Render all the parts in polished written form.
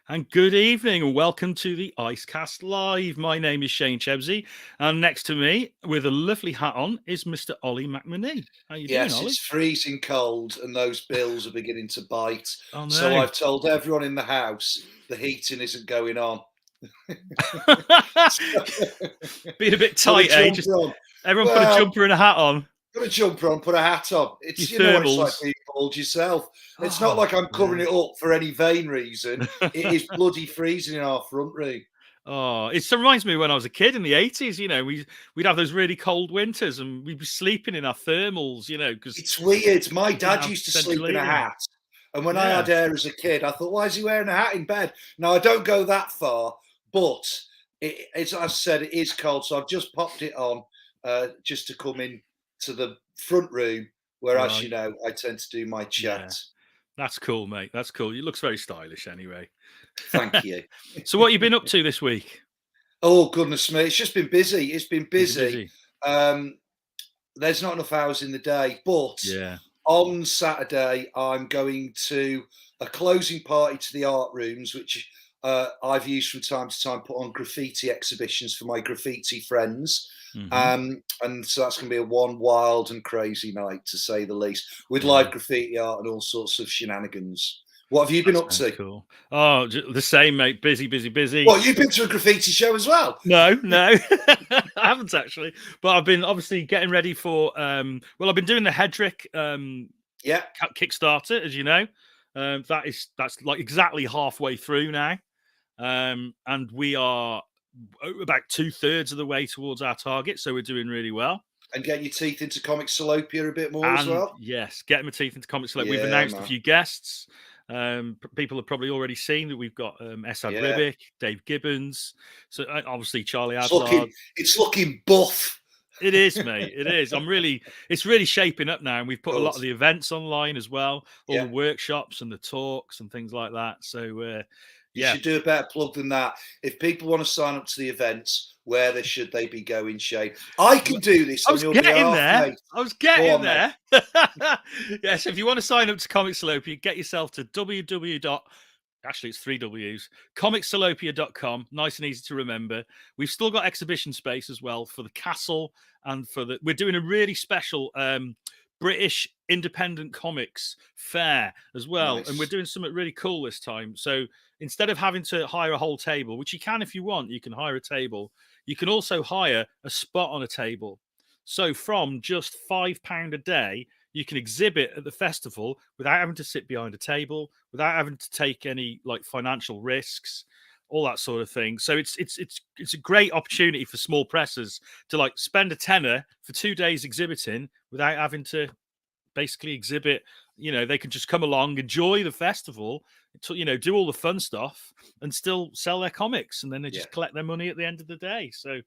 And good evening, and welcome to the Icecast Live. My name is Shane Chebsey, and next to me, with a lovely hat on, is Mr. Ollie McMonee. How you doing, Yes, Ollie? it's freezing cold and those bills are beginning to bite. Oh So no! I've told everyone in the house the heating isn't going on. Being a bit Put a tight, eh? Just jumper on. everyone put a Well, jumper and a hat on. put a jumper on, put a hat on. Your It's you know what it's like thermals. being cold yourself. It's not Oh, like I'm covering yeah. it up for any vain reason. It is bloody freezing in our front room. Oh, it reminds me when I was a kid in the 80s. We'd have those really cold winters, and we'd be sleeping in our thermals. Because It's weird. My we didn't dad have used to sleep central in a heating. hat. And when I Yeah. had hair as a kid, I thought, why is he wearing a hat in bed? Now, I don't go that far, but it's, as I said, it is cold. So I've just popped it on just to come in to the front room where, as you Right. know, I tend to do my Yeah. chat. That's cool, mate. That's cool. You looks very stylish anyway. Thank you. So what you been up to this week? Oh, goodness me. It's just been busy. It's been Busy, busy. busy. Um, there's not enough hours in the day, but Yeah. on Saturday, I'm going to a closing party to the art rooms, which I've used from time to time, put on graffiti exhibitions for my graffiti friends. Hmm. And so that's going to be a one wild and crazy night, to say the least, with Yeah. live graffiti art and all sorts of shenanigans. What have you been That up sounds to? cool. Oh, the same, mate. Busy, busy, busy. Well, you've been to a graffiti show as well. No, no, I haven't actually. But I've been obviously getting ready for. Well, I've been doing the Hedrick Yeah. Kickstarter, as you know. That's like exactly halfway through now, and we are about 2/3 of the way towards our target. So we're doing really well. And get your teeth into comic salopia a bit more as And well. yes, getting my teeth into comics. Like we've Yeah, announced a man. few guests. People have probably already seen that we've got Esad Yeah. Ribic, Dave Gibbons, so obviously Charlie It's looking, Adlard. it's looking buff. It is, mate. It is. It's really shaping up now, and we've put a Good. lot of the events online as well, all Yeah. the workshops and the talks and things like that. So, You yeah, should do a better plug than that. If people want to sign up to the events, where should they be going, Shane? I can do this I on was your getting behalf, there. mate. I was Go getting on, mate. there. Yes, if you want to sign up to Comic Salopia, get yourself to www. Actually, it's 3 W's. Comicsalopia.com. Nice and easy to remember. We've still got exhibition space as well for the castle and for the. We're doing a really special British independent comics fair as well, and we're Nice. doing something really cool this time. So instead of having to hire a whole table, which you can if you want, you can hire a table. You can also hire a spot on a table. So from just £5 a day, you can exhibit at the festival without having to sit behind a table, without having to take any like financial risks, all that sort of thing. So it's a great opportunity for small presses to like spend a tenner for 2 days exhibiting without having to basically exhibit. They can just come along, enjoy the festival, do all the fun stuff, and still sell their comics, and then they Yeah. just collect their money at the end of the day. So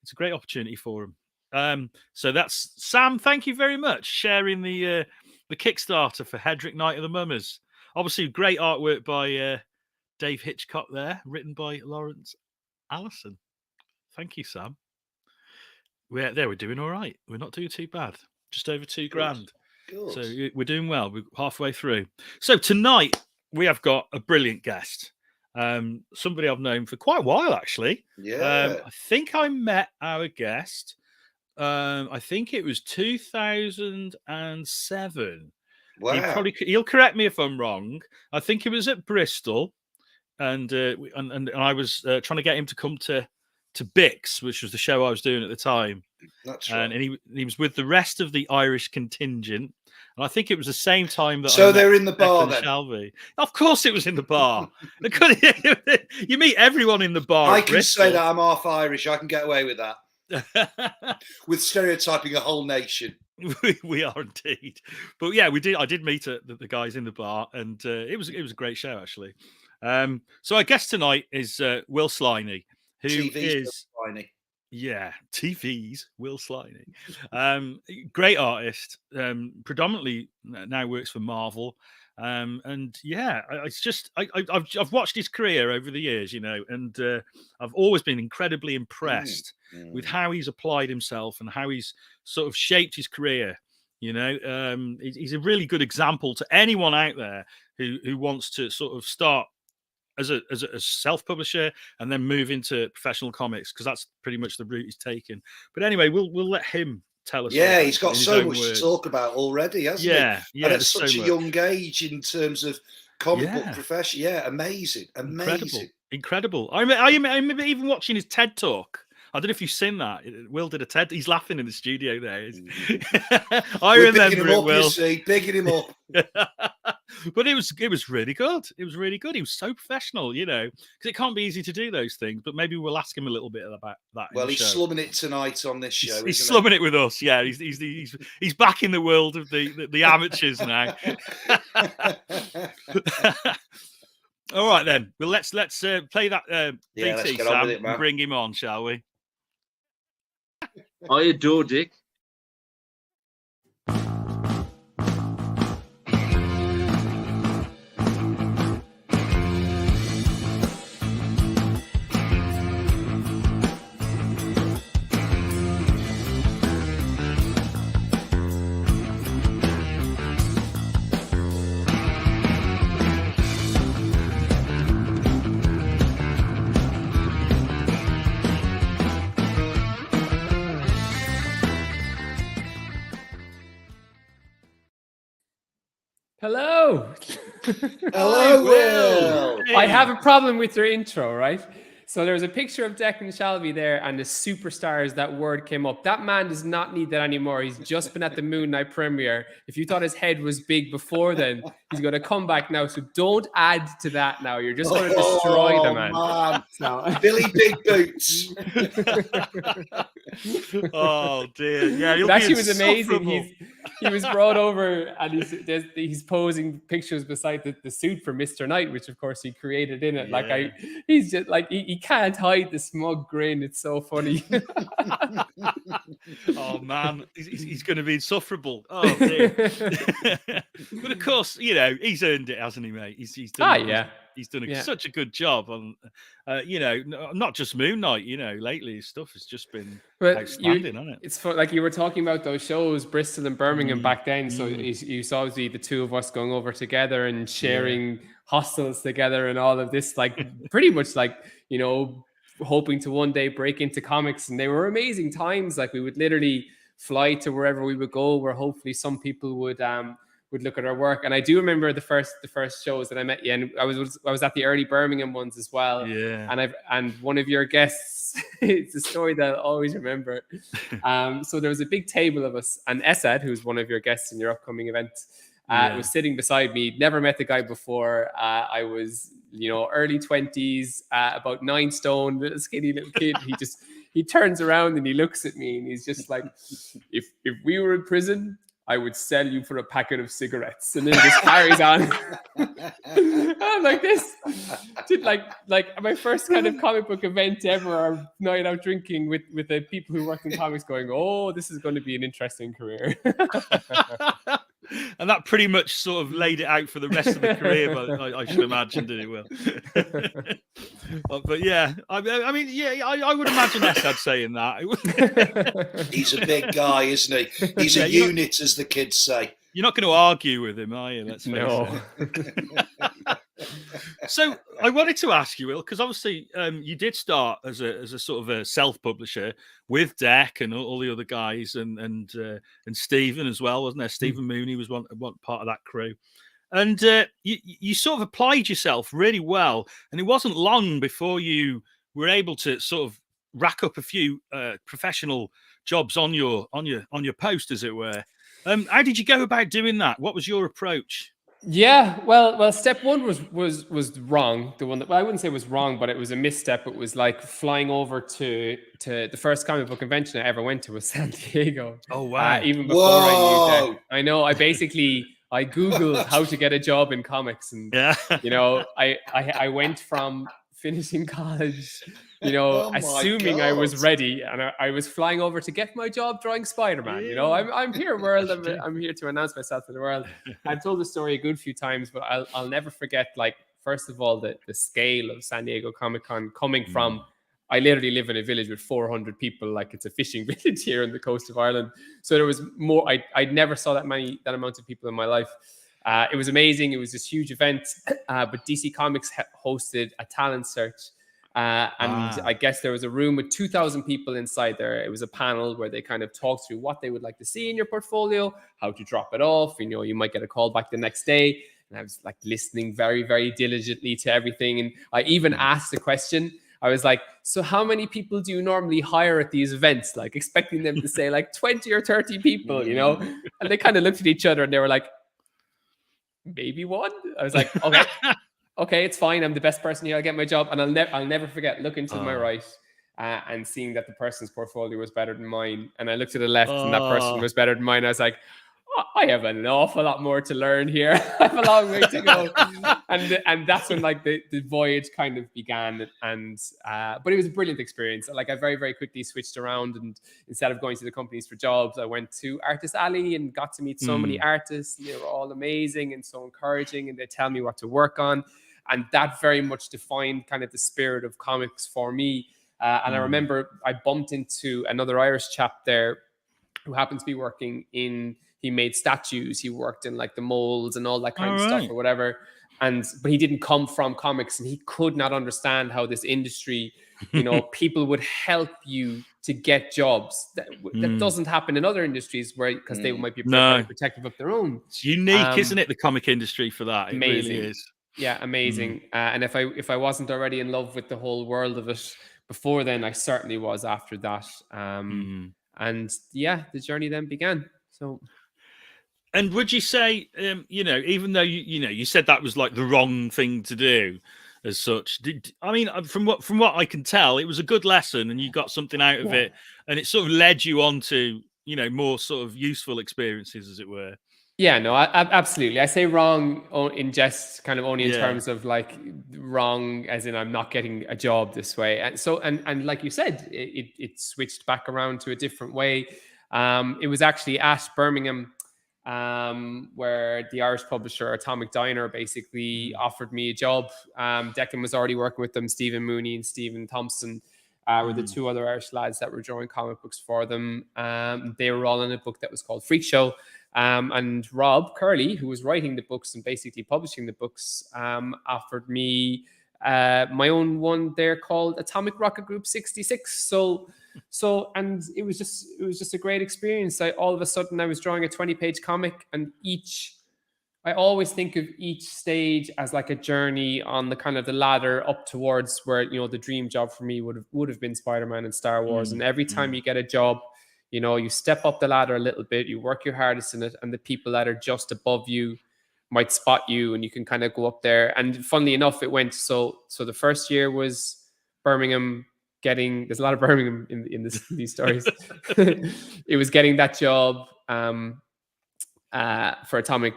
it's a great opportunity for them. So that's Sam. Thank you very much sharing the Kickstarter for Hedrick Night of the Mummers. Obviously, great artwork by Dave Hitchcock there, written by Lawrence Allison. Thank you, Sam. We're doing all right. We're not doing too bad. Just over £2 grand. Good. So we're doing well. We're halfway through. So tonight we have got a brilliant guest. Somebody I've known for quite a while, actually. Yeah. I think I met our guest. I think it was 2007. Wow. He'll correct me if I'm wrong. I think it was at Bristol, and I was trying to get him to come to Bix, which was the show I was doing at the time. That's And right. he was with the rest of the Irish contingent. And I think it was the same time that I So met they're in the bar Declan then. Shalvey. Of course, it was in the bar. You meet everyone in the bar I at can say that Bristol. I'm half Irish. I can get away with that. With stereotyping a whole nation. We are indeed. But yeah, we did. I did meet the guys in the bar, and it was a great show actually. So our guest tonight is Will Sliney, who TV's is tiny. yeah, TV's Will Sliney. Great artist. Predominantly now works for Marvel. And yeah, it's just I've watched his career over the years, and I've always been incredibly impressed with how he's applied himself and how he's sort of shaped his career. He's a really good example to anyone out there who wants to sort of start as a self-publisher and then move into professional comics, because that's pretty much the route he's taken. But anyway, we'll let him tell us. Yeah, he's got so much to talk about already, hasn't he? Yeah, and at such a young age in terms of comic book profession. Yeah, amazing. Incredible. I remember even watching his TED talk. I don't know if you've seen that. Will did a TED. He's laughing in the studio there. I remember it. Will, bigging him up. But it was really good. It was really good. He was so professional, because it can't be easy to do those things. But maybe we'll ask him a little bit about that. Well, he's slumming it tonight on this show. He's slumming it with us. Yeah, he's back in the world of the amateurs now. All right then. Well, let's play that BT Sam and bring him on, shall we? I adore Dick. Hello. Hello, Will. Hey. I have a problem with your intro, right? So there's a picture of Declan Shalvey there and the superstars, that word came up. That man does not need that anymore. He's just been at the Moon Night premiere. If you thought his head was big before then, he's going to come back now. So don't add to that now. You're just going to destroy the man. So. Billy Big Boots. Oh, dear. Yeah, it actually was amazing. He was brought over and he's posing pictures beside the suit for Mr. Knight, which of course he created in it. Yeah. He's just like, he can't hide the smug grin. It's so funny. Oh man, he's going to be insufferable. Oh dear. But of course, he's earned it, hasn't he, mate? He's done. He's done such a good job on, not just Moon Knight. Lately his stuff has just been outstanding, hasn't it? It's like you were talking about those shows, Bristol and Birmingham back then. So you saw the two of us going over together and sharing hostels together and all of this, like pretty much like, hoping to one day break into comics. And they were amazing times. Like we would literally fly to wherever we would go, where hopefully some people would look at our work. And I do remember the first shows that I met you, and I was at the early Birmingham ones as well. Yeah. And one of your guests, it's a story that I'll always remember. So there was a big table of us, and Esad, who's one of your guests in your upcoming event, was sitting beside me. Never met the guy before. I was, early 20s, about 9 stone, little skinny little kid. He turns around and he looks at me and he's just like, if we were in prison, I would sell you for a packet of cigarettes. And then just carries on. I'm like this. Did like my first kind of comic book event ever, or night out drinking with the people who work in comics, going, oh, this is going to be an interesting career. And that pretty much sort of laid it out for the rest of the career, but I should imagine that it will. But yeah, I would imagine Esad saying that. He's a big guy, isn't he? He's a unit, as the kids say. You're not going to argue with him, are you? Let's face it. So I wanted to ask you, Will, because obviously you did start as a sort of a self-publisher with Deck and all the other guys, and Stephen as well, wasn't there? Stephen Mooney was one part of that crew, and you sort of applied yourself really well, and it wasn't long before you were able to sort of rack up a few professional jobs on your post, as it were. How did you go about doing that? What was your approach? Yeah, well, step one was wrong. The one that, I wouldn't say was wrong, but it was a misstep. It was like flying over to the first comic book convention I ever went to was San Diego. Oh wow! Even before I knew that, I know. I Googled how to get a job in comics, and I went from finishing college, assuming I was ready, and I was flying over to get my job drawing Spider-Man. I'm here, world. I'm here to announce myself to the world. I've told the story a good few times, but I'll never forget, like, first of all, the scale of San Diego Comic-Con coming from, I literally live in a village with 400 people, like it's a fishing village here on the coast of Ireland. So there was more, I never saw that amount of people in my life. It was amazing. It was this huge event, but DC Comics hosted a talent search. And I guess there was a room with 2,000 people inside there. It was a panel where they kind of talked through what they would like to see in your portfolio, how to drop it off. You know, you might get a call back the next day. And I was like listening very, very diligently to everything. And I even asked the question. I was like, so how many people do you normally hire at these events? Like expecting them to say like 20 or 30 people, you know? And they kind of looked at each other and they were like, maybe one. I was like, okay. Okay, it's fine. I'm the best person here. I'll get my job. And I'll never forget looking to my right and seeing that the person's portfolio was better than mine. And I looked to the left and that person was better than mine. I was like, I have an awful lot more to learn here. I have a long way to go. and that's when like the voyage kind of began. And but it was a brilliant experience. Like I very, very quickly switched around, and instead of going to the companies for jobs, I went to Artist Alley and got to meet so many artists. And they were all amazing and so encouraging, and they tell me what to work on. And that very much defined kind of the spirit of comics for me. And I remember I bumped into another Irish chap there who happened to be working he made statues. He worked in like the molds and all that kind of stuff or whatever. But he didn't come from comics, and he could not understand how this industry, you know, people would help you to get jobs. That doesn't happen in other industries because they might be very protective of their own. It's unique, isn't it? The comic industry for that. It amazing. Really is. Yeah, amazing. And if I wasn't already in love with the whole world of it before then, I certainly was after that. And yeah, the journey then began. So. And would you say, you know, even though you said that was like the wrong thing to do, as such, I mean, from what I can tell, it was a good lesson, and you got something out of it, and it sort of led you on to, you know, more sort of useful experiences, as it were. Yeah, no, absolutely. I say wrong in jest, kind of only in terms of like wrong, as in I'm not getting a job this way, and so and like you said, it switched back around to a different way. It was actually at Birmingham. Where the Irish publisher Atomic Diner basically offered me a job. Declan was already working with them. Stephen Mooney and Stephen Thompson were the two other Irish lads that were drawing comic books for them. They were all in a book that was called Freak Show. And Rob Curley, who was writing the books and basically publishing the books, offered me my own one there called Atomic Rocket Group 66. So and it was just a great experience. All of a sudden I was drawing a 20-page comic, and I always think of each stage as like a journey on the kind of the ladder up towards where, you know, the dream job for me would have been Spider-Man and Star Wars. And every time you get a job, you know, you step up the ladder a little bit, you work your hardest in it, and the people that are just above you might spot you, and you can kind of go up there. And funnily enough, it went so the first year was Birmingham. There's a lot of Birmingham in these stories. It was getting that job for Atomic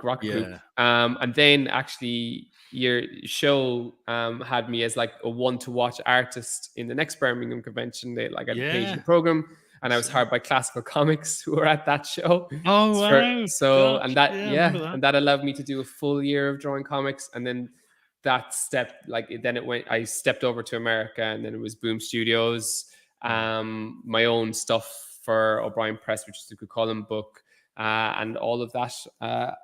Rocket Group, and then actually your show had me as like a one to watch artist in the next Birmingham convention. They like had a page in the program, and I was hired by Classical Comics, who were at that show. Oh wow! And that allowed me to do a full year of drawing comics, and then. That step, I stepped over to America, and then it was Boom Studios, my own stuff for O'Brien Press, which is the Cú Chulainn book, and all of that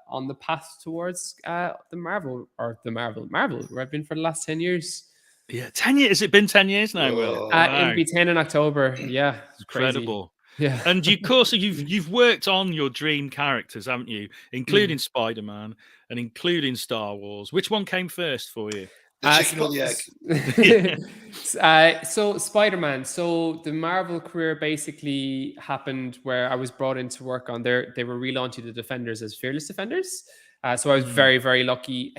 on the path towards the Marvel, where I've been for the last 10 years. Yeah, 10 years. Has it been 10 years now, Will? It'll be 10 in October. Yeah, it's incredible. Crazy. Yeah, and of course you've worked on your dream characters, haven't you? Including Spider-Man and including Star Wars. Which one came first for you? The chicken or the egg? So Spider-Man. So the Marvel career basically happened where I was brought in to work on they were relaunching the Defenders as Fearless Defenders. So I was very, very lucky.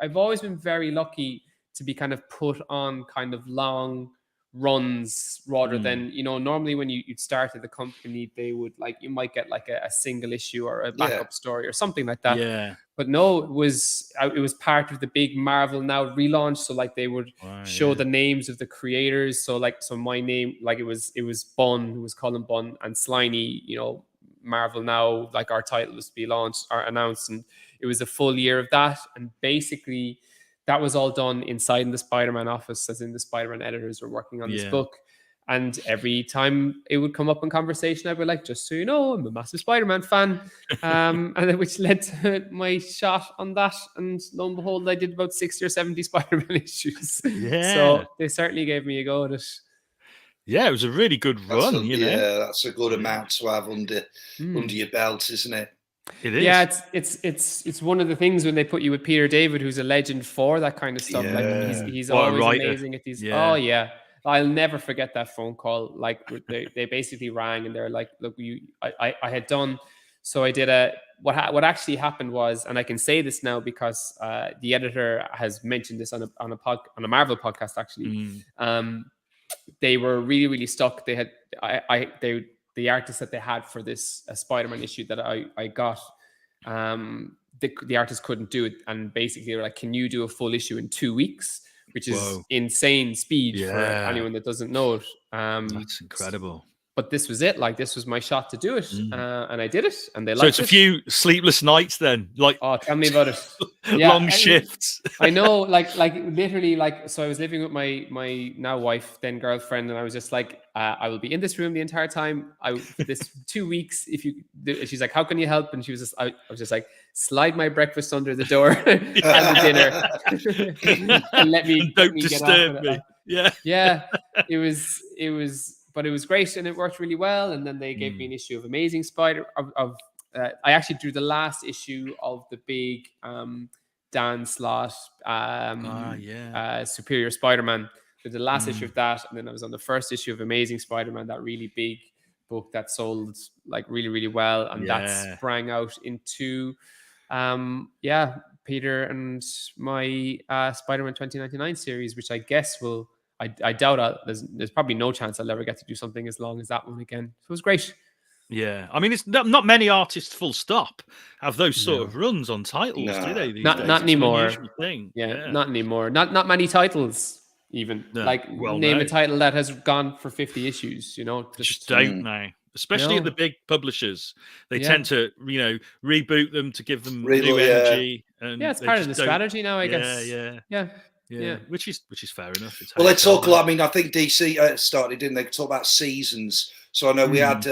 I've always been very lucky to be kind of put on kind of long runs rather than, you know, normally when you'd start at the company, they would like, you might get like a single issue or a backup story or something like that. Yeah. But no, it was part of the big Marvel Now relaunch. So like they would show the names of the creators. So my name, like it was Bunn, who was Colin Bunn, and Sliney, you know, Marvel Now, like our title was to be launched or announced. And it was a full year of that. And basically that was all done inside in the Spider-Man office, as in the Spider-Man editors were working on this book. And every time it would come up in conversation, I'd be like, just so you know, I'm a massive Spider-Man fan. And then which led to my shot on that. And lo and behold, I did about 60 or 70 Spider-Man issues. Yeah. So they certainly gave me a go at it. Yeah, it was a really good run, you know. Yeah, that's a good amount to have under your belt, isn't it? It is. Yeah, it's one of the things when they put you with Peter David, who's a legend for that kind of stuff. Like he's What a always writer. amazing at these. Yeah. Oh yeah, I'll never forget that phone call. Like they basically rang and they're like, "Look, I had done." So I did what actually happened was, and I can say this now because the editor has mentioned this on a Marvel podcast actually. They were really, really stuck. They had the artist that they had for this Spider-Man issue that I got, the artist couldn't do it, and basically they were like, "Can you do a full issue in 2 weeks?" Which is insane speed for anyone that doesn't know it. That's incredible. But this was it. Like, this was my shot to do it, and I did it. And they liked it. So it's a few sleepless nights then. Like, oh, tell me about it. Long shifts. I know, like literally, like, so I was living with my now wife, then girlfriend, and I was just like, I will be in this room the entire time. For this 2 weeks, if you, she's like, how can you help? And she was just, I was just like, slide my breakfast under the door at the dinner, and let me disturb me. Yeah. It was. But it was great and it worked really well. And then they gave me an issue of Amazing Spider. I actually drew the last issue of the big Dan Slott Superior Spider-Man. Did the last issue of that, and then I was on the first issue of Amazing Spider-Man, that really big book that sold like really, really well, and that sprang out into Peter and my Spider-Man 2099 series, which I guess will. I doubt there's probably no chance I'll ever get to do something as long as that one again. So it was great. Yeah, I mean, it's not many artists, full stop, have those sort of runs on titles, do they? Not anymore. Thing. Yeah, not anymore. Not many titles even. No. Name a title that has gone for 50 issues. You know, just don't now. Especially at the big publishers, they tend to reboot them to give them new energy. And it's part of the strategy now, I guess. Yeah, which is fair enough. Well, they talk a lot. I mean, I think DC started, didn't they? Talk about seasons. So I know we had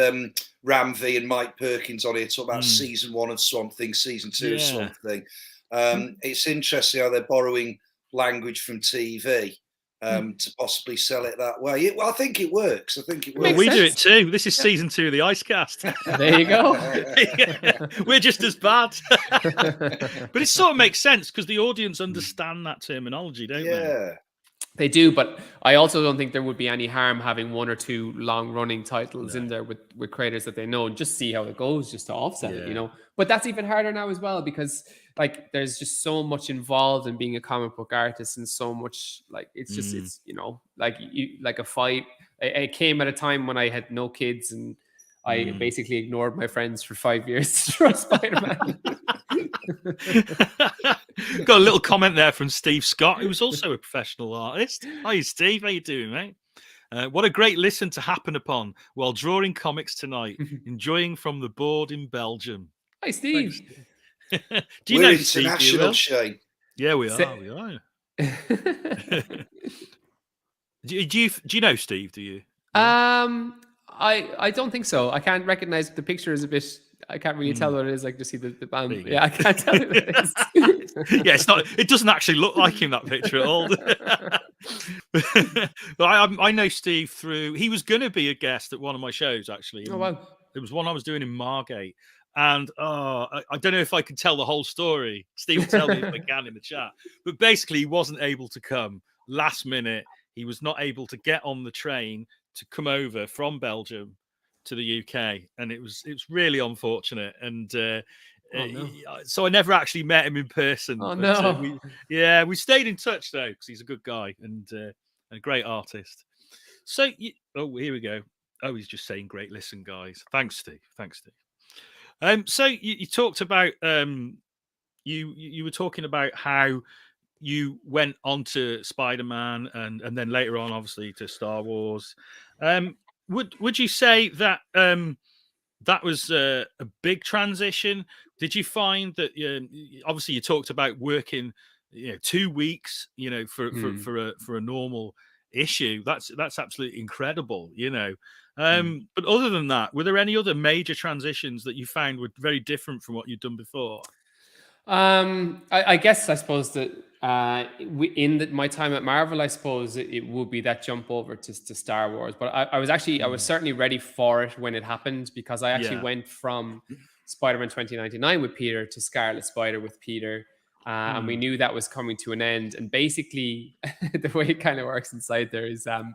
Ram V and Mike Perkins on here talk about season 1 of Swamp Thing, season 2 of Swamp Thing. It's interesting how they're borrowing language from TV to possibly sell it that way. I think it works. Well, we do it too. This is season 2 of the Icecast. There you go. We're just as bad. But it sort of makes sense because the audience understand that terminology, don't they? They do, but I also don't think there would be any harm having 1 or 2 long-running titles in there with creators that they know, and just see how it goes, just to offset it, you know. But that's even harder now as well, because like there's just so much involved in being a comic book artist, and so much like it's just it's like a fight. It came at a time when I had no kids, and I basically ignored my friends for 5 years to draw Spider-Man. Got a little comment there from Steve Scott, who's also a professional artist. Hi, Steve. How you doing, mate? What a great listen to happen upon while drawing comics tonight. Enjoying from the board in Belgium. Hi, Steve. Thanks. Do you know Steve? International, Shane. Yeah, we are. Do you know Steve? Do you? I don't think so. I can't recognize the picture. Is a bit. I can't really tell what it is. I just see the band. Yeah, I can't tell what it is. Yeah, it's not. It doesn't actually look like him, that picture at all. But I know Steve through. He was going to be a guest at one of my shows, actually. Oh wow! It was one I was doing in Margate, and I don't know if I can tell the whole story. Steve will tell me if I can in the chat. But basically, he wasn't able to come last minute. He was not able to get on the train to come over from Belgium to the UK, and it was really unfortunate. And so I never actually met him in person. Oh but, no! We stayed in touch though, because he's a good guy and a great artist. So here we go. Oh, he's just saying great listen, guys. Thanks, Steve. So you talked about you were talking about how you went on to Spider-Man and then later on, obviously, to Star Wars. Would you say that that was a big transition? Did you find that obviously you talked about working 2 weeks, for a normal issue. That's absolutely incredible, you know. But other than that, were there any other major transitions that you found were very different from what you'd done before? I guess I suppose that my time at Marvel, I suppose it would be that jump over to Star Wars. But I was certainly ready for it when it happened, because I actually went from Spider-Man 2099 with Peter to Scarlet Spider with Peter. And we knew that was coming to an end. And basically, the way it kind of works inside there is, so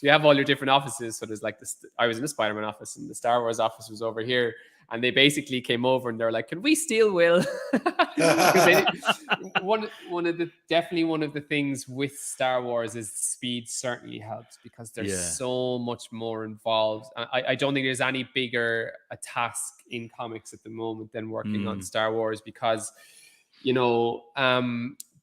you have all your different offices. So there's like this, I was in the Spider-Man office and the Star Wars office was over here. And they basically came over and they're like, "Can we steal Will?" one of the things with Star Wars is speed certainly helps, because there's so much more involved. I don't think there's any bigger a task in comics at the moment than working on Star Wars, because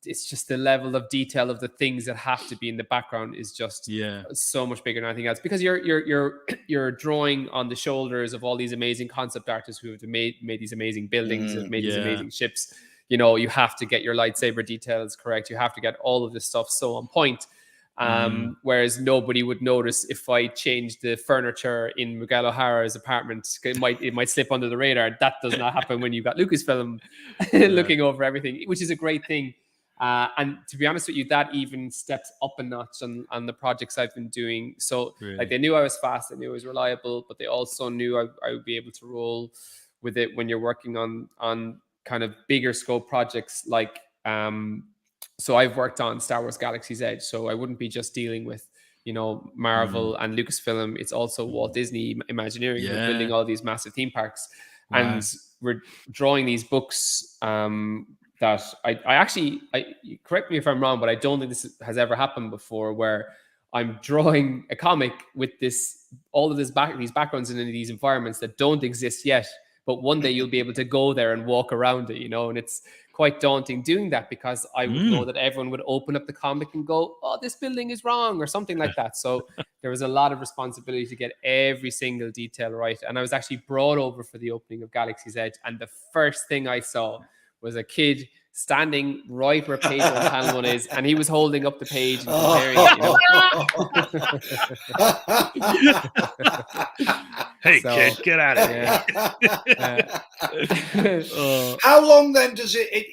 it's just the level of detail of the things that have to be in the background is just so much bigger than anything else, because you're drawing on the shoulders of all these amazing concept artists who have made these amazing buildings, have made these amazing ships. You have to get your lightsaber details correct. You have to get all of this stuff so on point. Whereas nobody would notice if I changed the furniture in Miguel O'Hara's apartment. It might slip under the radar. That does not happen when you've got Lucasfilm looking over everything, which is a great thing. And to be honest with you, that even steps up a notch on the projects I've been doing. So like, they knew I was fast, they knew I was reliable, but they also knew I would be able to roll with it when you're working on kind of bigger scope projects. Like, so I've worked on Star Wars Galaxy's Edge, so I wouldn't be just dealing with, Marvel and Lucasfilm. It's also Walt Disney Imagineering. We're building all these massive theme parks, and we're drawing these books, that I actually, correct me if I'm wrong, but I don't think this has ever happened before, where I'm drawing a comic with all of these backgrounds and in these environments that don't exist yet, but one day you'll be able to go there and walk around it, and it's quite daunting doing that, because I would know that everyone would open up the comic and go, "Oh, this building is wrong," or something like that. So there was a lot of responsibility to get every single detail right. And I was actually brought over for the opening of Galaxy's Edge, and the first thing I saw was a kid standing right where page 1 panel 1 is, and he was holding up the page and comparing it. Hey, kid, get out of here. How long then does it,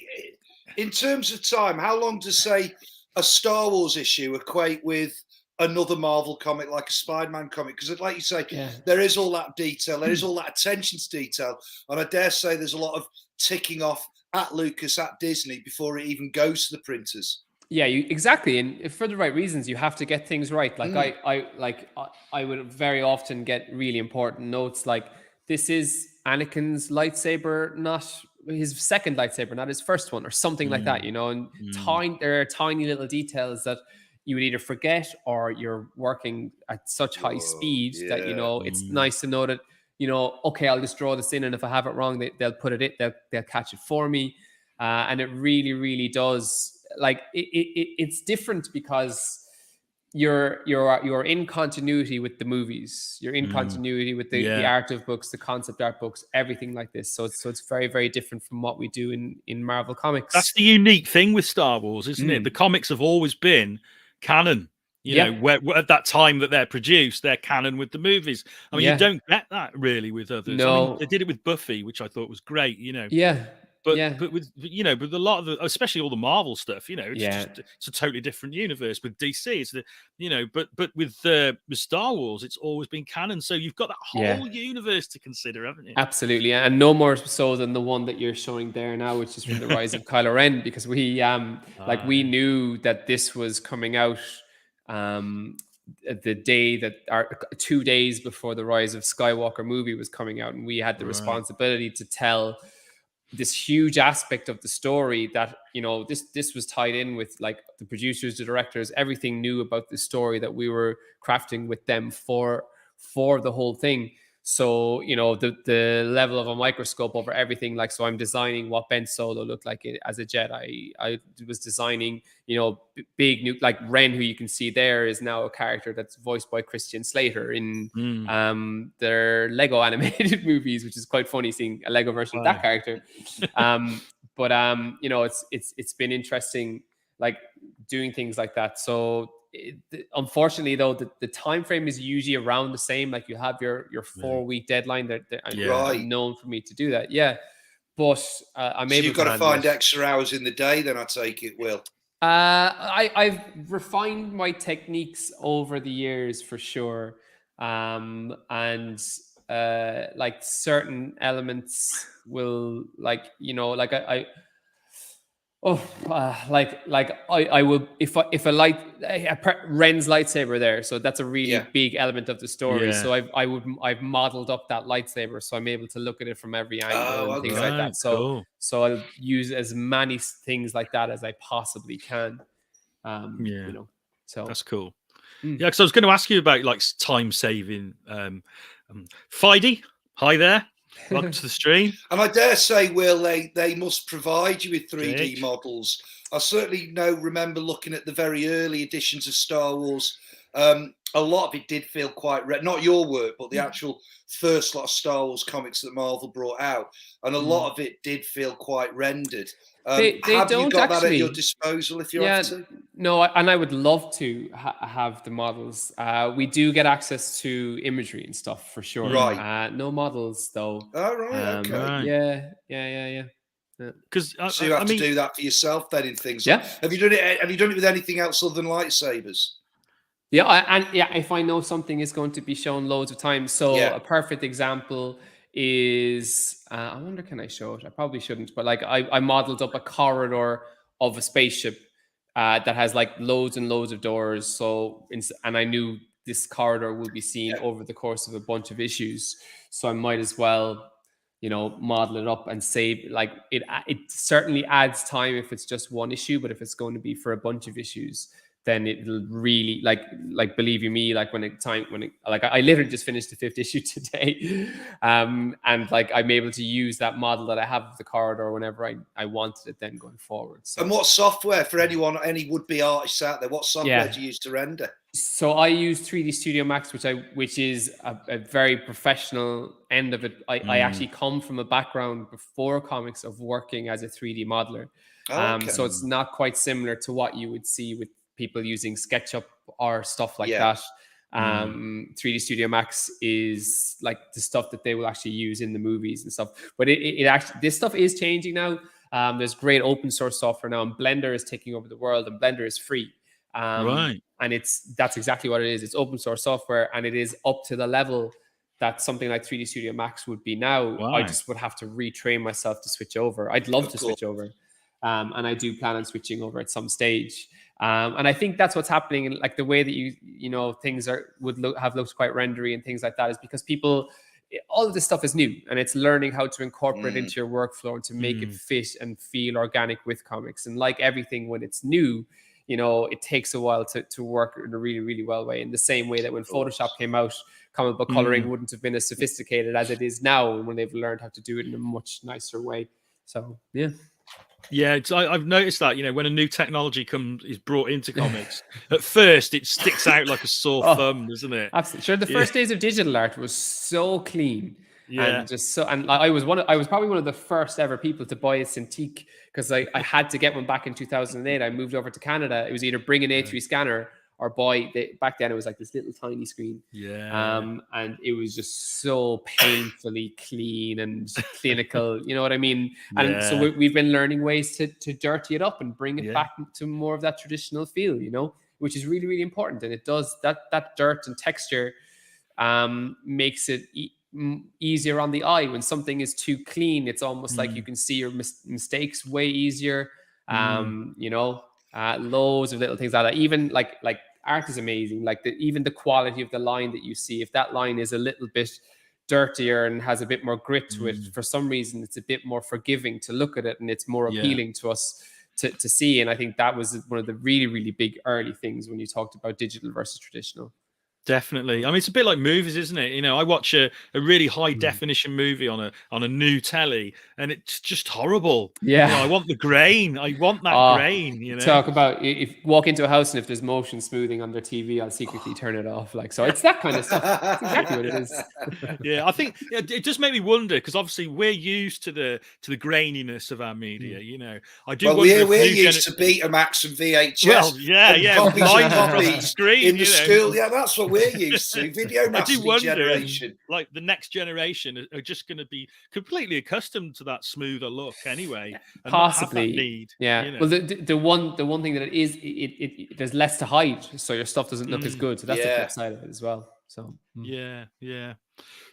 in terms of time, how long does, say, a Star Wars issue equate with another Marvel comic, like a Spider-Man comic? Because like you say, there is all that detail, there is all that attention to detail, and I dare say there's a lot of ticking off at Lucas, at Disney, before it even goes to the printers. Yeah, exactly. And for the right reasons, you have to get things right. Like I would very often get really important notes, like, this is Anakin's lightsaber, not his second lightsaber, not his first one, or something like that, and there are tiny little details that you would either forget, or you're working at such high speed that, it's nice to know that, okay, I'll just draw this in, and if I have it wrong, they'll put it in, they'll catch it for me. And it really, really does, like, it's different, because you're in continuity with the movies, you're in continuity with the art of books, the concept art books, everything like this. So it's very, very different from what we do in Marvel Comics. That's the unique thing with Star Wars, isn't it? The comics have always been canon. You know, where at that time that they're produced, they're canon with the movies. I mean, you don't get that really with others. No. I mean, they did it with Buffy, which I thought was great, But with with a lot of the, especially all the Marvel stuff, it's a totally different universe. With DC, it's but with Star Wars, it's always been canon. So you've got that whole universe to consider, haven't you? Absolutely, and no more so than the one that you're showing there now, which is from the Rise of Kylo Ren, because we we knew that this was coming out the day that, 2 days before the Rise of Skywalker movie was coming out, and we had the responsibility to tell this huge aspect of the story that, this was tied in with, like, the producers, the directors, everything new about the story that we were crafting with them for the whole thing. So, the level of a microscope over everything, like, so I'm designing what Ben Solo looked like as a Jedi. I was designing, big new, like Ren, who you can see there, is now a character that's voiced by Christian Slater in their Lego animated movies, which is quite funny seeing a Lego version of that character. But it's been interesting, like, doing things like that. So unfortunately though, the time frame is usually around the same. Like you have your 4-week deadline. That Right. known for me to do that. Yeah, but I'm So able you've got to handle find it. extra hours in the day, then I take it, Will. I've refined my techniques over the years for sure. And like certain elements will, like, you know, like I will, if a light, Ren's lightsaber there, so that's a really Yeah. big element of the story. Yeah. So I've modeled up that lightsaber, so I'm able to look at it from every angle Oh, and things okay. like Right, that. So cool. so I'll use as many things like that as I possibly can. Yeah. You know, so That's cool. Mm. Yeah, because I was going to ask you about like time saving. Fidey, hi there. Welcome to the stream. And I dare say, Will, they must provide you with 3D JH. models. I certainly remember looking at the very early editions of Star Wars. A lot of it did feel quite not your work, but the actual first lot of Star Wars comics that Marvel brought out, and a lot of it did feel quite rendered. They have you don't got that at your actually. disposal if you Yeah, have to? no, and I would love to have the models. We do get access to imagery and stuff for sure. Right. No models though. Oh, right. Okay. Right. Yeah. Because So you have I to mean, do that for yourself then in things. Yeah. Have you done it? Have you done it with anything else other than lightsabers? Yeah, if I know something is going to be shown loads of times. So Yeah. a perfect example is, I wonder, can I show it? I probably shouldn't, but like I modeled up a corridor of a spaceship that has like loads and loads of doors. So, and I knew this corridor will be seen over the course of a bunch of issues. So I might as well, you know, model it up and save. Like it certainly adds time if it's just one issue, but if it's going to be for a bunch of issues, then it'll really like believe you me, like I literally just finished the 5th issue today, and like I'm able to use that model that I have of the corridor whenever I wanted it then going forward. So, and what software, for any would-be artists out there, what software do you use to render? So I use 3D Studio Max, which is a very professional end of it. I actually come from a background before comics of working as a 3D modeler. Okay. So it's not quite similar to what you would see with people using SketchUp or stuff like Yeah. that. 3D Studio Max is like the stuff that they will actually use in the movies and stuff. But it actually, this stuff is changing now. There's great open source software now, and Blender is taking over the world, and Blender is free. right. And that's exactly what it is. It's open source software, and it is up to the level that something like 3D Studio Max would be now. Wow. I just would have to retrain myself to switch over. I'd love to switch over. And I do plan on switching over at some stage. And I think that's what's happening. And like the way that you know things have looked quite rendery and things like that is because all of this stuff is new, and it's learning how to incorporate into your workflow and to make it fit and feel organic with comics. And like everything, when it's new, you know, it takes a while to work in a really, really well way. In the same way that when Photoshop came out, comic book coloring wouldn't have been as sophisticated as it is now, when they've learned how to do it in a much nicer way. So yeah. Yeah, I've noticed that, you know, when a new technology is brought into comics, at first it sticks out like a sore thumb, doesn't it? Absolutely. Sure. The first days of digital art was so clean. Yeah. And just so, and I was probably one of the first ever people to buy a Cintiq, because I had to get one back in 2008. I moved over to Canada. It was either bring an A3 scanner or back then it was like this little tiny screen. Yeah. And it was just so painfully clean and clinical, you know what I mean? And so we've been learning ways to dirty it up and bring it back to more of that traditional feel, you know, which is really, really important. And it does that dirt and texture makes it easier on the eye. When something is too clean, it's almost like you can see your mistakes way easier. You know, loads of little things like that. Even like art is amazing. Like even the quality of the line that you see, if that line is a little bit dirtier and has a bit more grit to it, for some reason it's a bit more forgiving to look at it, and it's more appealing to us to see. And I think that was one of the really, really big early things when you talked about digital versus traditional. Definitely. I mean, it's a bit like movies, isn't it? You know, I watch a really high definition movie on a new telly, and it's just horrible. Yeah. You know, I want the grain. I want that grain. You know, talk about if walk into a house and if there's motion smoothing on their TV, I'll secretly turn it off. Like, so it's that kind of stuff. That's exactly what it is. Yeah, I think it just made me wonder because obviously we're used to the graininess of our media. You know, I do. Well, wonder we're used to Betamax and VHS. Well, yeah, copies lines and across the copies screen in the school. Yeah, that's what we're used to. Video I do nasty wonder, generation. like the next generation are just going to be completely accustomed to that smoother look anyway, and possibly not have that need. Yeah. You know? Well, the one thing that it is, it there's less to hide, so your stuff doesn't look as good. So that's the flip side of it as well. So yeah.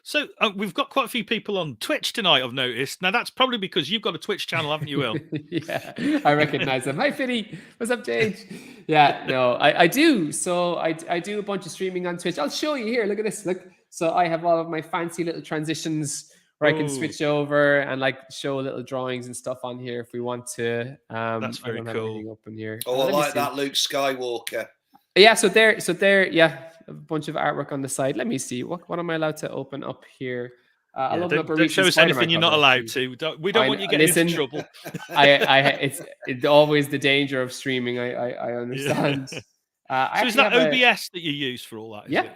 So we've got quite a few people on Twitch tonight, I've noticed. Now that's probably because you've got a Twitch channel, haven't you, Will? Yeah, I recognize them. Hi, Fiddy. What's up, Jade? Yeah, no, I do. So I do a bunch of streaming on Twitch. I'll show you here. Look at this. Look. So I have all of my fancy little transitions where I can switch over and like show little drawings and stuff on here if we want to. That's very cool. Up in here. Oh, I like that Luke Skywalker. Yeah, so there, yeah, a bunch of artwork on the side. Let me see. What am I allowed to open up here? I'll open up a don't show us anything you're not allowed to. We don't want you getting into trouble. It's always the danger of streaming. I understand. So is that OBS that you use for all that? Yeah.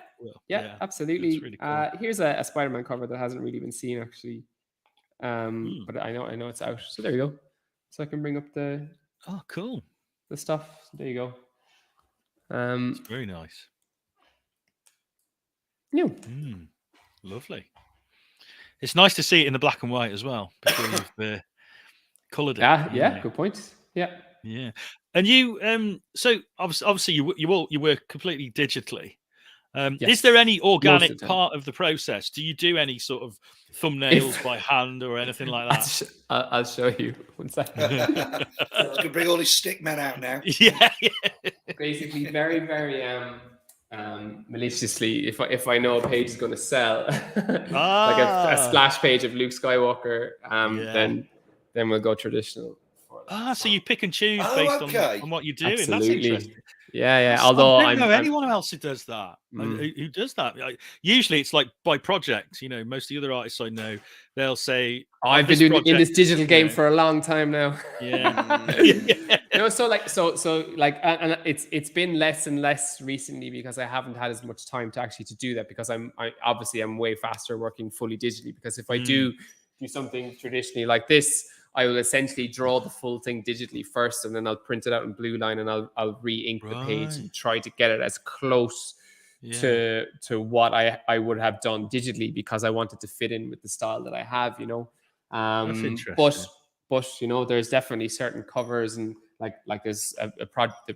Yeah, absolutely. Really cool. Here's a Spider-Man cover that hasn't really been seen actually, but I know it's out. So there you go. So I can bring up the cool the stuff. So there you go. It's very nice. Yeah. Lovely. It's nice to see it in the black and white as well before you've coloured it. Yeah. Good point. Yeah. And you, so obviously you work completely digitally. Yes. Is there any organic part of the process? Do you do any sort of thumbnails by hand or anything like that? I'll show you. One second. I can bring all his stick men out now. Yeah. Basically, very, very maliciously, if I know a page is going to sell, like a splash page of Luke Skywalker, then we'll go traditional. So you pick and choose based on what you're doing. Absolutely. That's interesting. Yeah. Although I don't know anyone else who does that. Who does that? Usually it's like by project. You know, most of the other artists I know, they'll say, I've been doing in this digital game for a long time now. Yeah. No, so and it's been less and less recently because I haven't had as much time to do that because I'm way faster working fully digitally, because if I do something traditionally like this, I will essentially draw the full thing digitally first, and then I'll print it out in blue line, and I'll re-ink the page and try to get it as close to what I would have done digitally, because I wanted to fit in with the style that I have, you know. That's interesting. But you know, there's definitely certain covers, and like there's a project.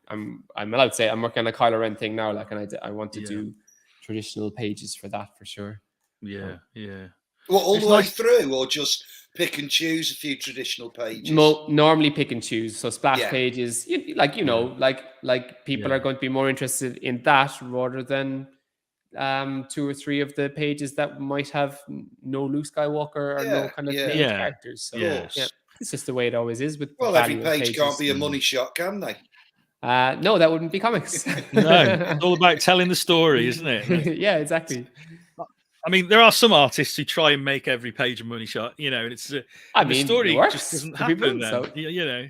I'm allowed to say I'm working on a Kylo Ren thing now, and I want to do traditional pages for that for sure. Yeah. Well, all the way through, or just pick and choose a few traditional pages? Normally pick and choose. So splash pages, like people are going to be more interested in that rather than 2 or 3 of the pages that might have no Luke Skywalker or no kind of named characters. So it's just the way it always is with. Well, every page can't be a money shot, can they? No, that wouldn't be comics. No, it's all about telling the story, isn't it? Yeah, exactly. I mean, there are some artists who try and make every page a money shot, you know, and it's the story just doesn't happen. You know,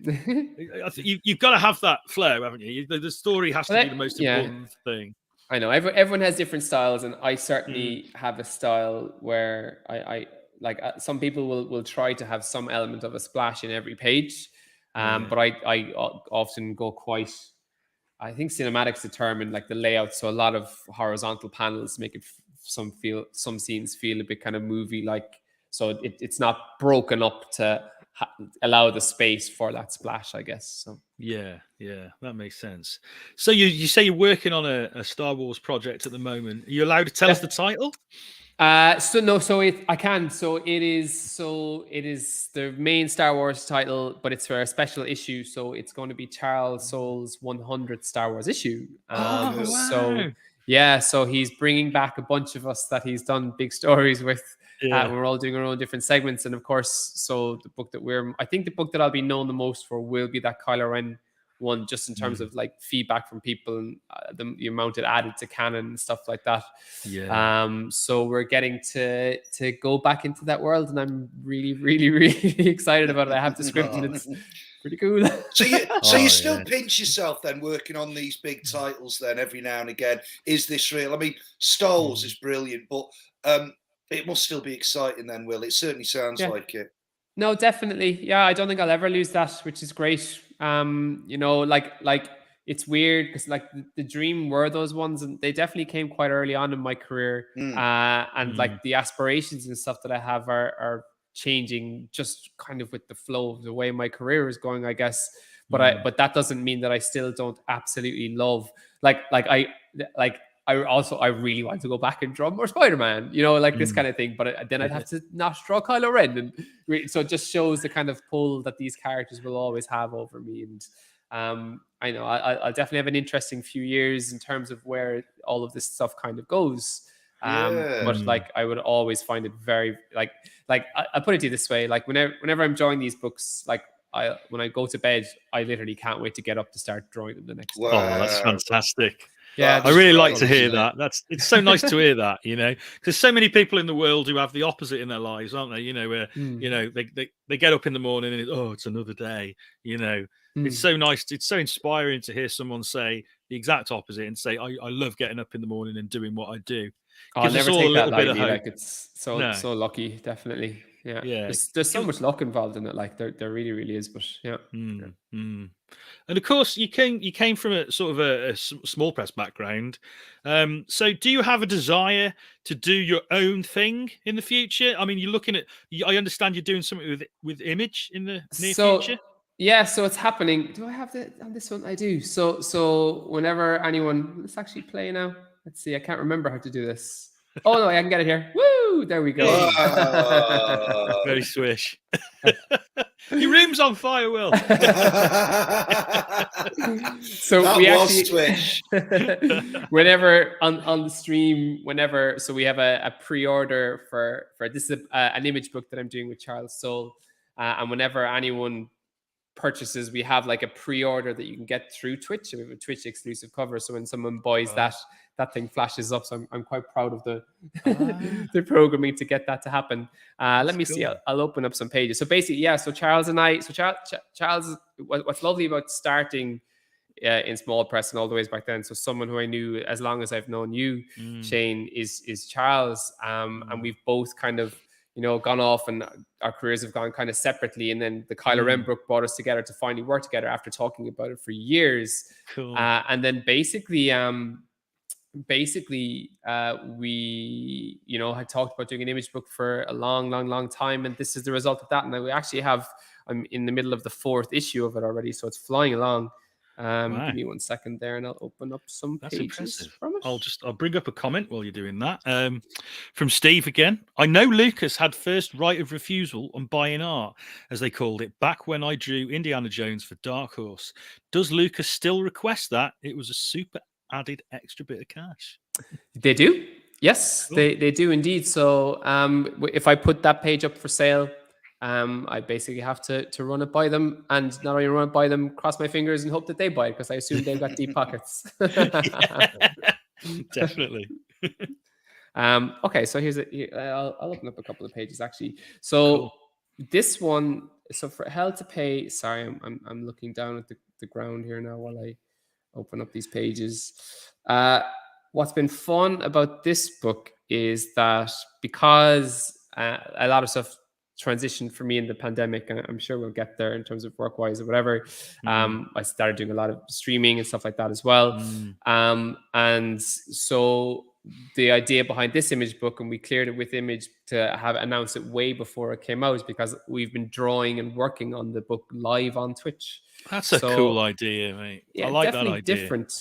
I think you've got to have that flow, haven't you? The story has to be the most important thing. I know everyone has different styles, and I certainly have a style where I like. Some people will try to have some element of a splash in every page, but I often go quite. I think cinematics determine like the layout, so a lot of horizontal panels make it. Some scenes feel a bit kind of movie like, so it's not broken up to allow the space for that splash, I guess. So yeah, that makes sense. So you say you're working on a Star Wars project at the moment. Are you allowed to tell us the title? I can. So it is the main Star Wars title, but it's for a special issue. So it's going to be Charles Soule's 100th Star Wars issue. Wow. So yeah, so he's bringing back a bunch of us that he's done big stories with. We're all doing our own different segments, and of course, so the book that I think the book that I'll be known the most for will be that Kylo Ren one, just in terms of like feedback from people and the amount it added to canon and stuff like that. So we're getting to go back into that world, and I'm really, really, really excited about it. I have the script, and it's pretty cool. So you still pinch yourself then working on these big titles then every now and again. Is this real? I mean, Star Wars is brilliant, but it must still be exciting then, Will. It certainly sounds like it. No, definitely. Yeah, I don't think I'll ever lose that, which is great. Like it's weird because like the dream were those ones, and they definitely came quite early on in my career. And like the aspirations and stuff that I have are changing just kind of with the flow of the way my career is going, I guess. But that doesn't mean that I still don't absolutely love I really want to go back and draw more Spider-Man, like this kind of thing. But then I'd have to not draw Kylo Ren, and so it just shows the kind of pull that these characters will always have over me. And I know I'll definitely have an interesting few years in terms of where all of this stuff kind of goes. But like I would always find it very like I put it to you this way: like whenever I'm drawing these books, like when I go to bed, I literally can't wait to get up to start drawing them the next day. Oh, that's fantastic. Yeah, I really like to hear that. It's so nice to hear that, because so many people in the world who have the opposite in their lives, aren't they? Where they get up in the morning and it's another day. It's so nice. It's so inspiring to hear someone say the exact opposite and say, I love getting up in the morning and doing what I do. I'll never take that lightly. Like it's so lucky, definitely. Yeah. There's so much luck involved in it. Like there really, really is. But And of course, you came from a sort of a small press background. So do you have a desire to do your own thing in the future? I mean, you're looking at. I understand you're doing something with Image in the near future. Yeah, so it's happening. Do I have on this one? I do. So whenever anyone, let's actually play now. Let's see. I can't remember how to do this. Oh no, I can get it here. Woo! There we go. Very swish. Your room's on fire, Will. So that we was actually swish. whenever on the stream, so we have a pre-order for this is an image book that I'm doing with Charles Soule, and whenever anyone purchases, we have like a pre-order that you can get through Twitch. We have a Twitch exclusive cover, so when someone buys that thing flashes up. So I'm quite proud of the programming to get that to happen. Let me see. I'll open up some pages. So basically, so Charles and I. So Charles, what's lovely about starting in small press and all the ways back then. So someone who I knew as long as I've known you, Shane, is Charles, and we've both kind of gone off, and our careers have gone kind of separately. And then the Kylo Ren book brought us together to finally work together after talking about it for years. Cool. And then basically, we had talked about doing an image book for a long time, and this is the result of that. And we actually I'm in the middle of the 4th issue of it already, so it's flying along. Give me 1 second there, and I'll open up some pages from it. I'll bring up a comment while you're doing that. From Steve again. I know Lucas had first right of refusal on buying art, as they called it, back when I drew Indiana Jones for Dark Horse. Does Lucas still request that? It was a super added extra bit of cash. They do. Yes, cool. They do indeed. So if I put that page up for sale, I basically have to run it by them, and not only run it by them, cross my fingers and hope that they buy it, because I assume they've got deep pockets. Definitely. Okay, so I'll open up a couple of pages actually. So this one, so for Hell to Pay. Sorry, I'm looking down at the ground here now while I open up these pages. What's been fun about this book is that because a lot of stuff transitioned for me in the pandemic, and I'm sure we'll get there in terms of work-wise or whatever. I started doing a lot of streaming and stuff like that as well. And so the idea behind this image book, and we cleared it with Image to have announced it way before it came out, is because we've been drawing and working on the book live on Twitch. That's a cool idea, mate. Yeah, I like that idea. Different.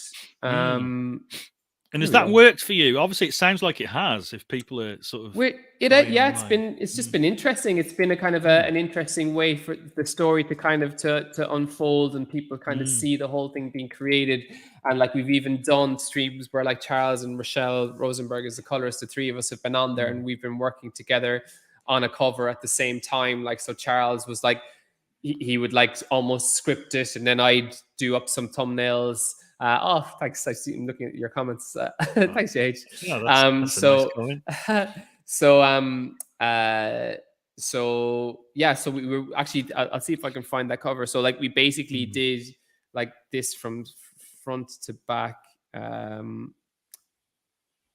And has that worked for you? Obviously, it sounds like it has. If people are sort of, it's just been interesting. It's been a kind of an interesting way for the story to kind of to unfold, and people kind of see the whole thing being created. And like we've even done streams where like Charles and Rochelle Rosenberg as the colorist, the three of us have been on there, and we've been working together on a cover at the same time. Like, so Charles was like, he would like almost script it, and then I'd do up some thumbnails. Thanks. I see. I'm looking at your comments. Thanks, Jade. Yeah, that's a nice comment. So we were actually. I'll see if I can find that cover. So like we basically did like this from front to back.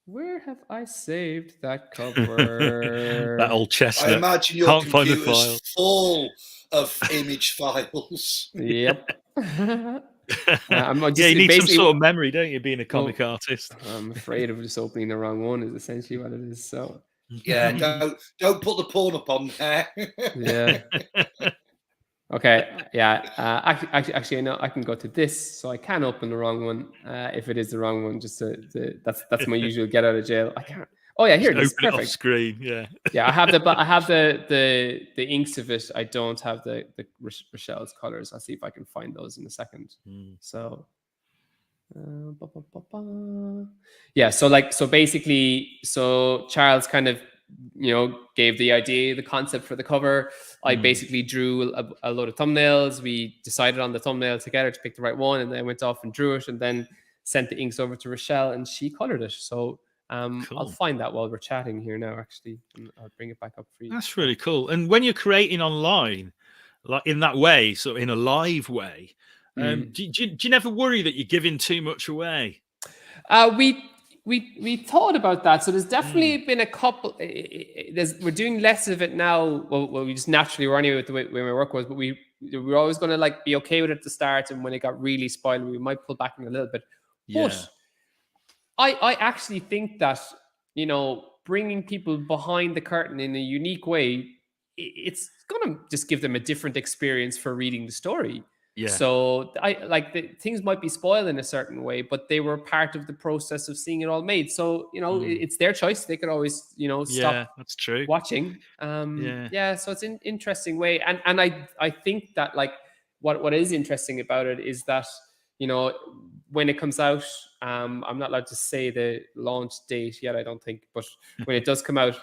Where have I saved that cover? That old chestnut. I imagine your computer's full of image files. Yep. You need some sort of memory, don't you, being a comic artist? I'm afraid of just opening the wrong one is essentially what it is. So yeah, don't put the porn up on there. Yeah. Okay. Yeah. Actually, I know I can go to this, so I can open the wrong one if it is the wrong one. Just that's my usual get out of jail. I can't. Oh yeah, here it is. Open Perfect. it off screen. Yeah. Yeah, I have the inks of it. I don't have the Rochelle's colors. I'll see if I can find those in a second. So. Yeah. So basically, Charles kind of, gave the idea, the concept for the cover. I basically drew a load of thumbnails. We decided on the thumbnail together to pick the right one, and then went off and drew it, and then sent the inks over to Rochelle, and she colored it. So cool. I'll find that while we're chatting here now, actually, and I'll bring it back up for you. That's really cool. And when you're creating online, like in that way, sort of in a live way, do you never worry that you're giving too much away? We thought about that. So there's definitely been a couple. We're doing less of it now. Well, we just naturally were anyway with the way my work was, but we were always going to like be okay with it at the start, and when it got really spoiled, we might pull back in a little bit. Yeah. But I actually think that, bringing people behind the curtain in a unique way, it's going to just give them a different experience for reading the story. Yeah. So things might be spoiled in a certain way, but they were part of the process of seeing it all made. So, it's their choice. They could always, stop that's true. watching. So it's an interesting way. And I think that like what is interesting about it is that, when it comes out, I'm not allowed to say the launch date yet, I don't think, but when it does come out,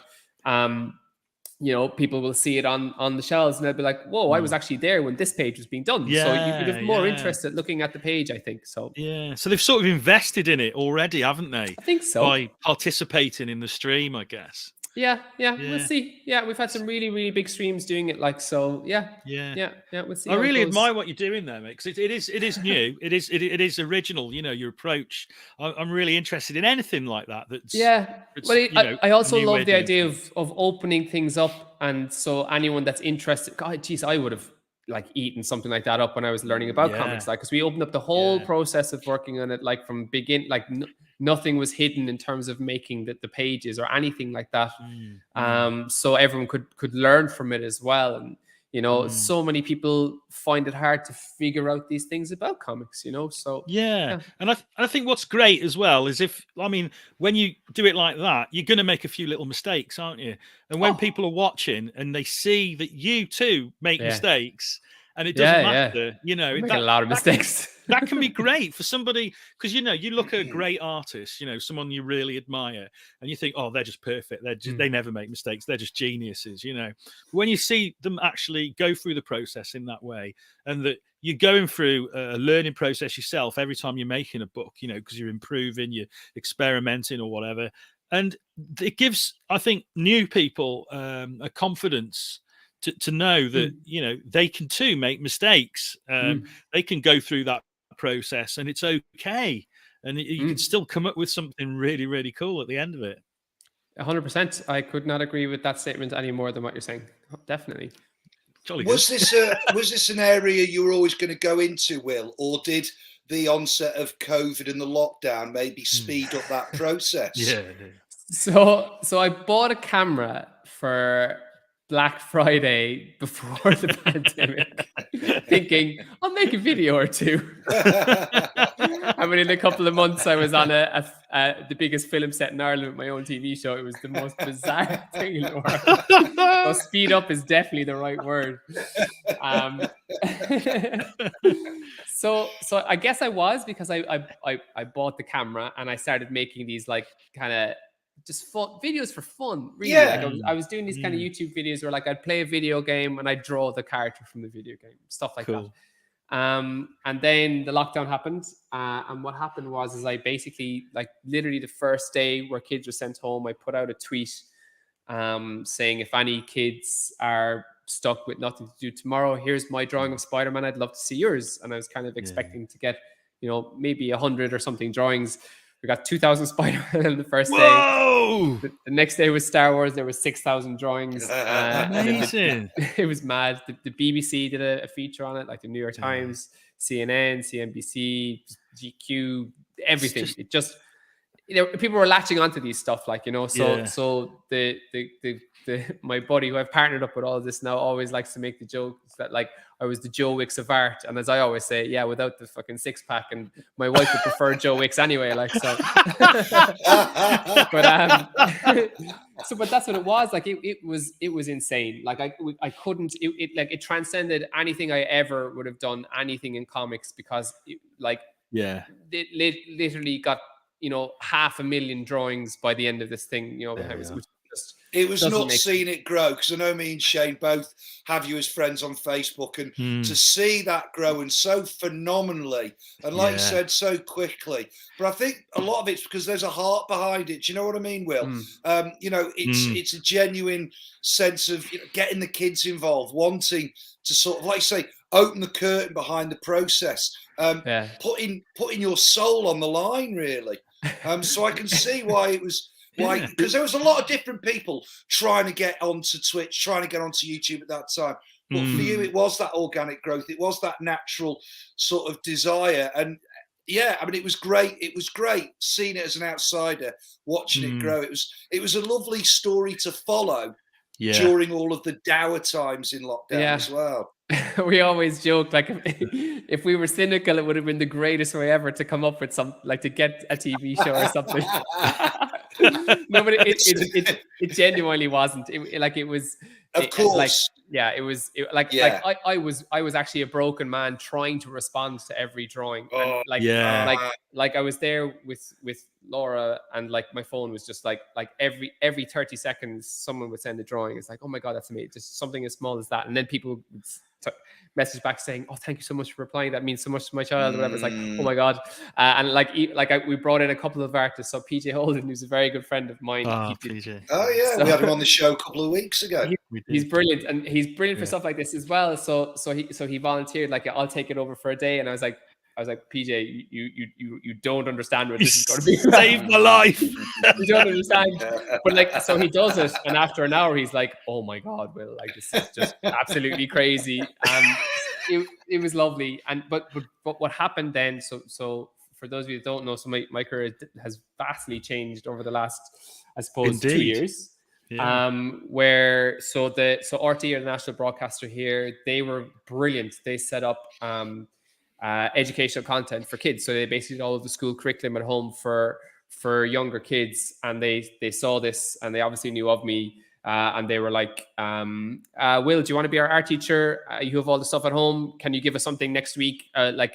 people will see it on the shelves, and they'll be like, whoa, I was actually there when this page was being done. So you'd have more interest in looking at the page, I think. So so they've sort of invested in it already, haven't they? I think so. By participating in the stream, I guess. Yeah. We'll see. Yeah, we've had some really, really big streams doing it. Like, so yeah. We'll see. I really admire what you're doing there, mate, because it is new. it is original. Your approach. I'm really interested in anything like that. I also love the idea of opening things up, and so anyone that's interested. God, geez, I would have like eaten something like that up when I was learning about comics, like, because we opened up the whole process of working on it, like from begin, like. Nothing was hidden in terms of making the pages or anything like that. So everyone could learn from it as well. And, so many people find it hard to figure out these things about comics, so. Yeah. And I think what's great as well is when you do it like that, you're going to make a few little mistakes, aren't you? And when people are watching and they see that you too make mistakes, and it doesn't matter, make a lot of mistakes. That can be great for somebody, because you look at a great artist, someone you really admire, and you think, oh, they're just perfect. They never make mistakes. They're just geniuses, When you see them actually go through the process in that way, and that you're going through a learning process yourself every time you're making a book, because you're improving, you're experimenting or whatever, and it gives, I think, new people a confidence to know that they can too make mistakes. They can go through that process, and it's okay, and you can still come up with something really, really cool at the end of it. 100%. I could not agree with that statement any more than what you're saying. Definitely. Was this an area you were always going to go into, Will, or did the onset of COVID and the lockdown maybe speed up that process? So I bought a camera for Black Friday before the pandemic, thinking I'll make a video or two. And within a couple of months, I was on the biggest film set in Ireland with my own TV show. It was the most bizarre thing in the world. So speed up is definitely the right word. So I guess I was, because I bought the camera and I started making these like kind of just fun videos for fun, really. Yeah. Like I was doing these kind of YouTube videos where like I'd play a video game and I'd draw the character from the video game, stuff like that. And then the lockdown happened, and what happened was I basically, like, literally the first day where kids were sent home, I put out a tweet saying, if any kids are stuck with nothing to do tomorrow, here's my drawing of Spider-Man, I'd love to see yours. And I was kind of expecting to get, you know, maybe 100 or something drawings. We got 2,000 Spider-Man on the first day. The next day was Star Wars. There was 6,000 drawings. Amazing. It was mad. The BBC did a feature on it, like the New York Times, CNN, CNBC, GQ, everything. It just, you know, people were latching onto these stuff, like, you know. So the my buddy who I've partnered up with all of this now always likes to make the joke that, like, I was the Joe Wicks of art, and as I always say, yeah, without the fucking 6-pack, and my wife would prefer Joe Wicks anyway, like, so. But that's what it was. Like, it was insane. Like, I couldn't. It transcended anything I ever would have done, anything in comics, because it literally got, you know, 500,000 drawings by the end of this thing. You know, it was not seeing it grow, because I know me and Shane both have you as friends on Facebook, and to see that grow and so phenomenally, and like you said, so quickly. But I think a lot of it's because there's a heart behind it. Do you know what I mean, Will? You know, it's a genuine sense of, you know, getting the kids involved, wanting to sort of, like you say, open the curtain behind the process, putting your soul on the line, really. So I can see why it was. Why? Because there was a lot of different people trying to get onto Twitch, trying to get onto YouTube at that time. But for you, it was that organic growth. It was that natural sort of desire. And yeah, I mean, it was great. It was great seeing it as an outsider, watching it grow. It was a lovely story to follow during all of the dour times in lockdown as well. We always joke, like, if we were cynical, it would have been the greatest way ever to come up with some, like, to get a TV show or something. No, but it genuinely wasn't. It was. Of course. I was actually a broken man trying to respond to every drawing. And like I was there with Laura, and like my phone was just like every 30 seconds someone would send a drawing. It's like, oh my God, that's amazing. Just something as small as that. And then people would message back saying, oh, thank you so much for replying. That means so much to my child. Whatever. It's like, oh my God. We brought in a couple of artists. So PJ Holden, who's a very good friend of mine. PJ. Oh yeah, so we had him on the show a couple of weeks ago. He's brilliant, and he's brilliant for stuff like this as well. So he volunteered, like, I'll take it over for a day, and I was like, PJ, you don't understand what this is going to be. Saved my life. You don't understand. But like, so he does it, and after an hour, he's like, oh my God, Will, like, this is just absolutely crazy. It was lovely. And but what happened then? So for those of you that don't know, so my career has vastly changed over the last, I suppose, 2 years. Yeah. Where RT, or the national broadcaster here, they were brilliant. They set up educational content for kids. So they basically did all of the school curriculum at home for younger kids, and they saw this, and they obviously knew of me, and they were like, Will, do you want to be our art teacher? You have all the stuff at home. Can you give us something next week? 5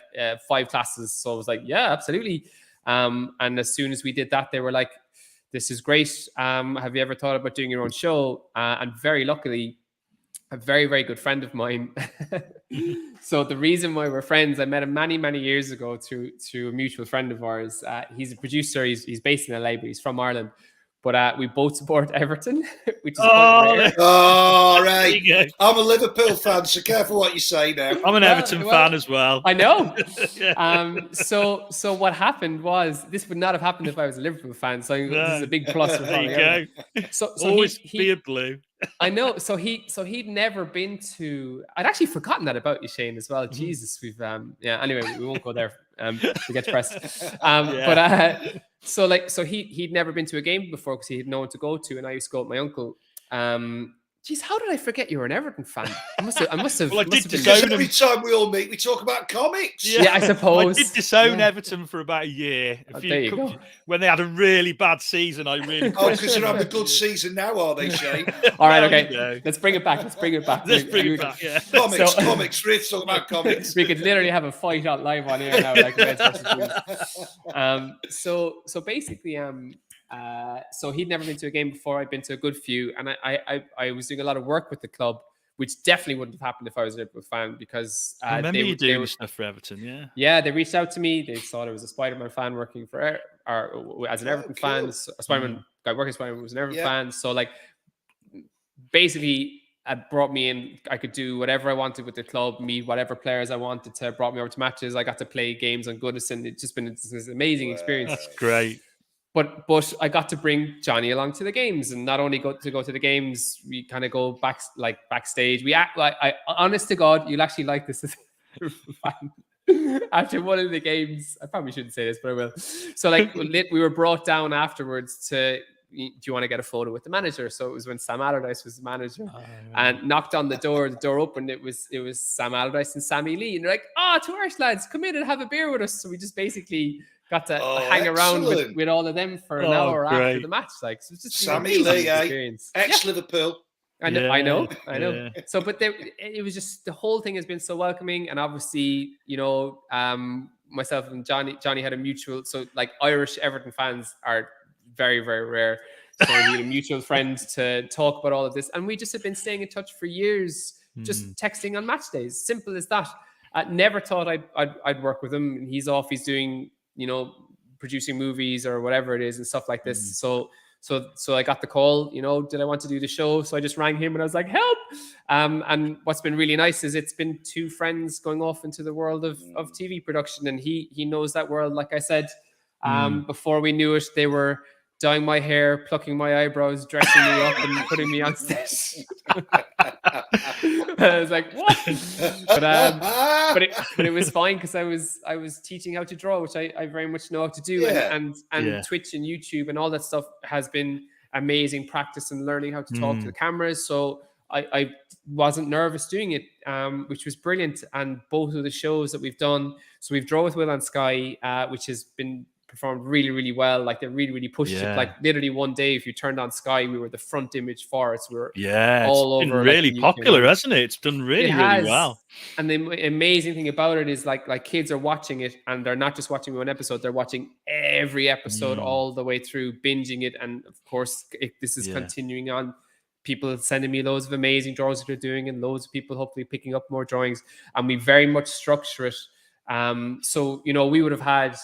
classes. So I was like, yeah, absolutely. And as soon as we did that, they were like, this is great. Have you ever thought about doing your own show? And very luckily, a very, very good friend of mine. So the reason why we're friends, I met him many, many years ago through a mutual friend of ours. He's a producer. He's based in LA, but he's from Ireland. But we both support Everton, which is quite rare. Oh, right. I'm a Liverpool fan, so careful what you say now. I'm an Everton fan as well. I know. So what happened was, this would not have happened if I was a Liverpool fan. So this is a big plus for me. There you go. So always be a blue. I know. So he'd never been to. I'd actually forgotten that about you, Shane, as well. Jesus, we've Anyway, we won't go there. We get depressed. But so he'd never been to a game before because he had no one to go to, and I used to go with my uncle. Jeez, how did I forget you were an Everton fan? I must have. Well, I did disown every time we all meet. We talk about comics. Yeah, I suppose. I did disown Everton for about a year. There you go. When they had a really bad season, I really. Because they're having a good season now, are they, Shane? All right, okay. Let's bring it back. Yeah. Comics. We're talking about comics. We could literally have a fight out live on air now, like Reds versus Blues. So basically, So he'd never been to a game before. I'd been to a good few, and I was doing a lot of work with the club, which definitely wouldn't have happened if I was a Liverpool fan, because I remember you doing stuff for Everton, yeah. Yeah, they reached out to me. They thought I was a Spider-Man fan working for, or as an Everton fan. So a Spider-Man guy working for Spider-Man was an Everton fan. So like, basically, it brought me in. I could do whatever I wanted with the club, meet whatever players I wanted to. Brought me over to matches. I got to play games on Goodison. It's just been this amazing experience. That's great. But I got to bring Johnny along to the games, and not only go to the games, we kind of go backstage. We act like, honest to God, you'll actually like this as a fan. After one of the games, I probably shouldn't say this, but I will. So like, we were brought down afterwards to, do you want to get a photo with the manager? So it was when Sam Allardyce was the manager, and knocked on the door. The door opened. It was Sam Allardyce and Sammy Lee, and they're like, to Irish lads, come in and have a beer with us. So we just basically got to hang around with all of them for an hour after the match. Like, so it's just Sammy Lee, experience. Ex-Liverpool. I know. So, but it was just, the whole thing has been so welcoming, and obviously, myself and Johnny had a mutual. So, like, Irish Everton fans are very, very rare. So we had a mutual friend to talk about all of this, and we just have been staying in touch for years, just texting on match days. Simple as that. I never thought I'd work with him, and he's off. He's doing, producing movies or whatever it is and stuff like this. So I got the call, did I want to do the show? So I just rang him and I was like, help. And what's been really nice is it's been two friends going off into the world of TV production, and he knows that world. Like I said, before we knew it, they were dyeing my hair, plucking my eyebrows, dressing me up and putting me on stage. I was like, what? But it was fine, because I was teaching how to draw, which I very much know how to do. And Twitch and YouTube and all that stuff has been amazing practice and learning how to talk to the cameras. So I wasn't nervous doing it, which was brilliant. And both of the shows that we've done, so we've Draw with Will on Sky, which has been performed really, really well. Like, they really, really pushed it. Like, literally one day, if you turned on Sky, we were the front image for it. So we were all over. It's been really popular, hasn't it? It's done really, really well. And the amazing thing about it is like kids are watching it, and they're not just watching one episode, they're watching every episode all the way through, binging it. And of course, this is continuing on. People sending me loads of amazing drawings that they're doing, and loads of people hopefully picking up more drawings. And we very much structure it. So, we would have had,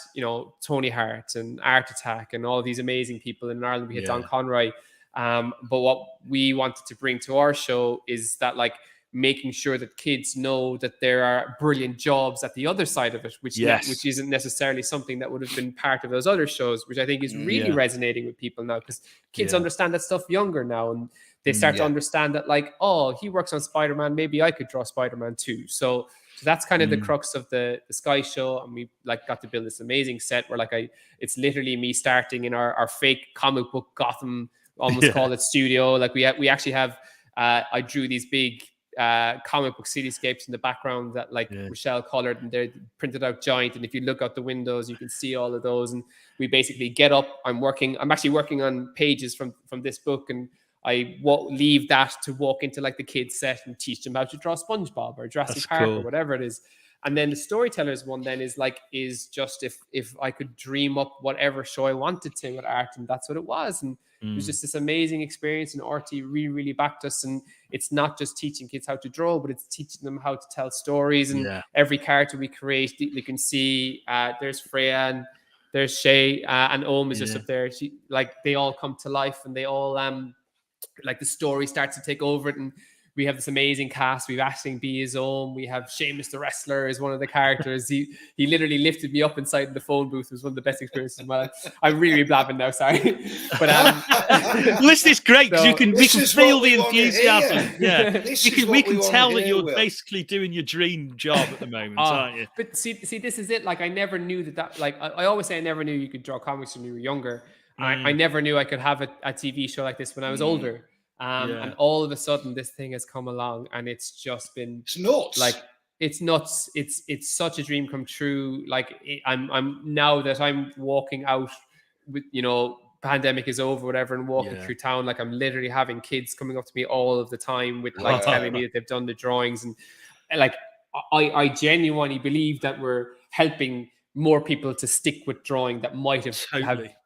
Tony Hart and Art Attack and all these amazing people. In Ireland, we had Don Conroy. But what we wanted to bring to our show is that, like, making sure that kids know that there are brilliant jobs at the other side of it, which isn't necessarily something that would have been part of those other shows, which I think is really resonating with people now, because kids understand that stuff younger now, and they start to understand that, like, he works on Spider-Man, maybe I could draw Spider-Man too. So that's kind of the crux of the Sky show. And we got to build this amazing set where it's literally me starting in our fake comic book Gotham, almost call it studio. Like we actually have, I drew these big comic book cityscapes in the background that Rochelle colored, and they're printed out giant. And if you look out the windows, you can see all of those. And we basically get up. I'm actually working on pages from this book, and I leave that to walk into the kids set and teach them how to draw SpongeBob or Jurassic Park or whatever it is. And then the storytellers one then is just if I could dream up whatever show I wanted to with art, and that's what it was. And it was just this amazing experience, and RT really, really backed us. And it's not just teaching kids how to draw, but it's teaching them how to tell stories. And every character we create, you can see there's Freya and there's Shay and Ohm is just up there. They all come to life, and they all the story starts to take over it. And we have this amazing cast. We have Aisling B as Ohm. We have Seamus the wrestler as one of the characters. He literally lifted me up inside the phone booth. It was one of the best experiences of my life. I'm really blabbing now, sorry. But this is great, because we can feel the enthusiasm. We can tell that you're basically doing your dream job at the moment, aren't you? But see, this is it. I never knew that I always say I never knew you could draw comics when you were younger. I never knew I could have a TV show like this when I was older. And all of a sudden this thing has come along, and it's just been nuts. It's nuts. It's such a dream come true. I'm now that I'm walking out with, pandemic is over, whatever, and walking through town, I'm literally having kids coming up to me all of the time with telling me that they've done the drawings. And I genuinely believe that we're helping more people to stick with drawing that might have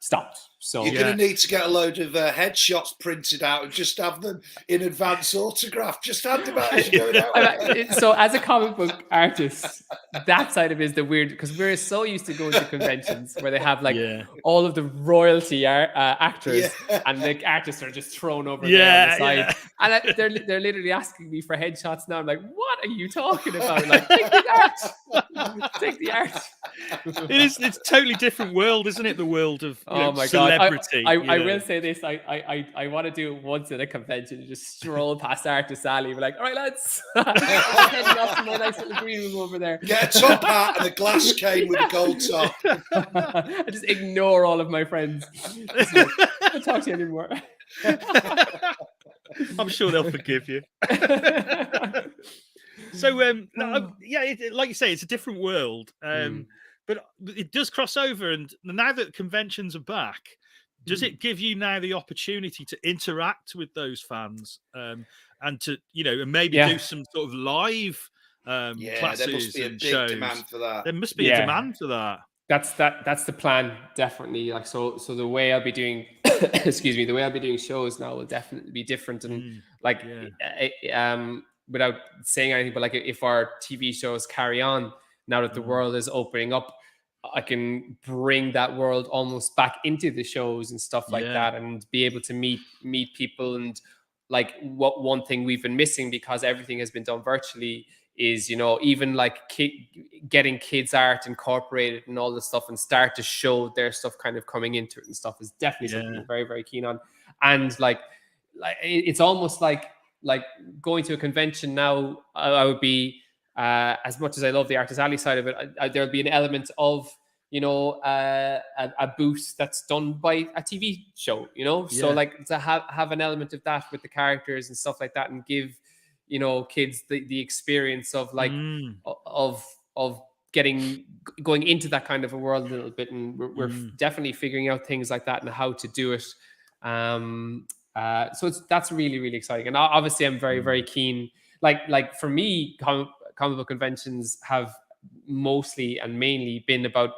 stopped. So you're going to need to get a load of headshots printed out and just have them in advance autograph. Just hand them out as you're going out. So as a comic book artist, that side of it is the weird, because we're so used to going to conventions where they have like all of the royalty actors and the artists are just thrown over there on the side. And they're literally asking me for headshots now. I'm like, what are you talking about? Like, take the art. Take the art. It's a totally different world, isn't it? The world of celebrity. I will say this. I want to do it once at a convention, just stroll past Artist Alley and be like, all right, lads, I'm heading off to my nice little green room over there. Get a top hat and a glass cane with a gold top. I just ignore all of my friends. Like, I don't talk to you anymore. I'm sure they'll forgive you. So, like you say, it's a different world. But it does cross over. And now that conventions are back, does it give you now the opportunity to interact with those fans and to, and maybe do some sort of live classes? There must be a and big shows. demand for that. There must be a demand for that. That's the plan, definitely. Like so the way I'll be doing the way I'll be doing shows now will definitely be different. And without saying anything, but like if our TV shows carry on now that the world is opening up, I can bring that world almost back into the shows and stuff like that, and be able to meet people. And like one thing we've been missing, because everything has been done virtually, is even like getting kids art incorporated and all this stuff, and start to show their stuff kind of coming into it and stuff, is definitely something I'm very, very keen on. And like it's almost like going to a convention now. I would be as much as I love the Artist Alley side of it, there'll be an element of a booth that's done by a TV show, so like to have an element of that with the characters and stuff like that, and give kids the experience of like of going into that kind of a world a little bit. And we're definitely figuring out things like that and how to do it. So that's really, really exciting. And obviously I'm very, very keen. Like for me, comic book conventions have mostly and mainly been about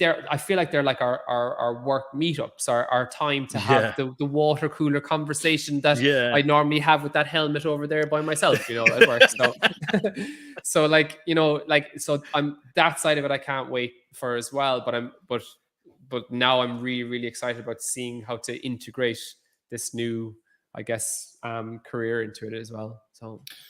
I feel like they're like our work meetups, our time to have the water cooler conversation that I normally have with that helmet over there by myself, at work. So so I'm that side of it I can't wait for as well. But now I'm really, really excited about seeing how to integrate this new, I guess, career into it as well.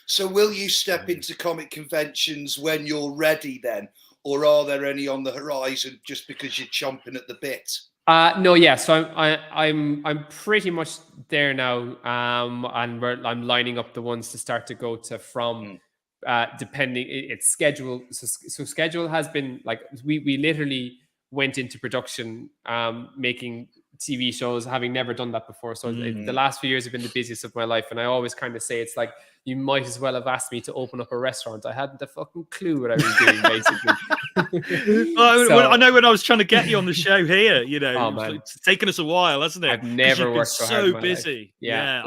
So will you step into comic conventions when you're ready then? Or are there any on the horizon just because you're chomping at the bit? No, yeah. So I'm pretty much there now, and I'm lining up the ones to start to go to from, depending it's schedule. So schedule has been like we literally went into production, making TV shows, having never done that before. So the last few years have been the busiest of my life, and I always kind of say it's like, you might as well have asked me to open up a restaurant. I hadn't a fucking clue what I was doing, basically. I know when I was trying to get you on the show here, it's taken us a while, hasn't it? I've never worked so hard in my busy. Life. Yeah,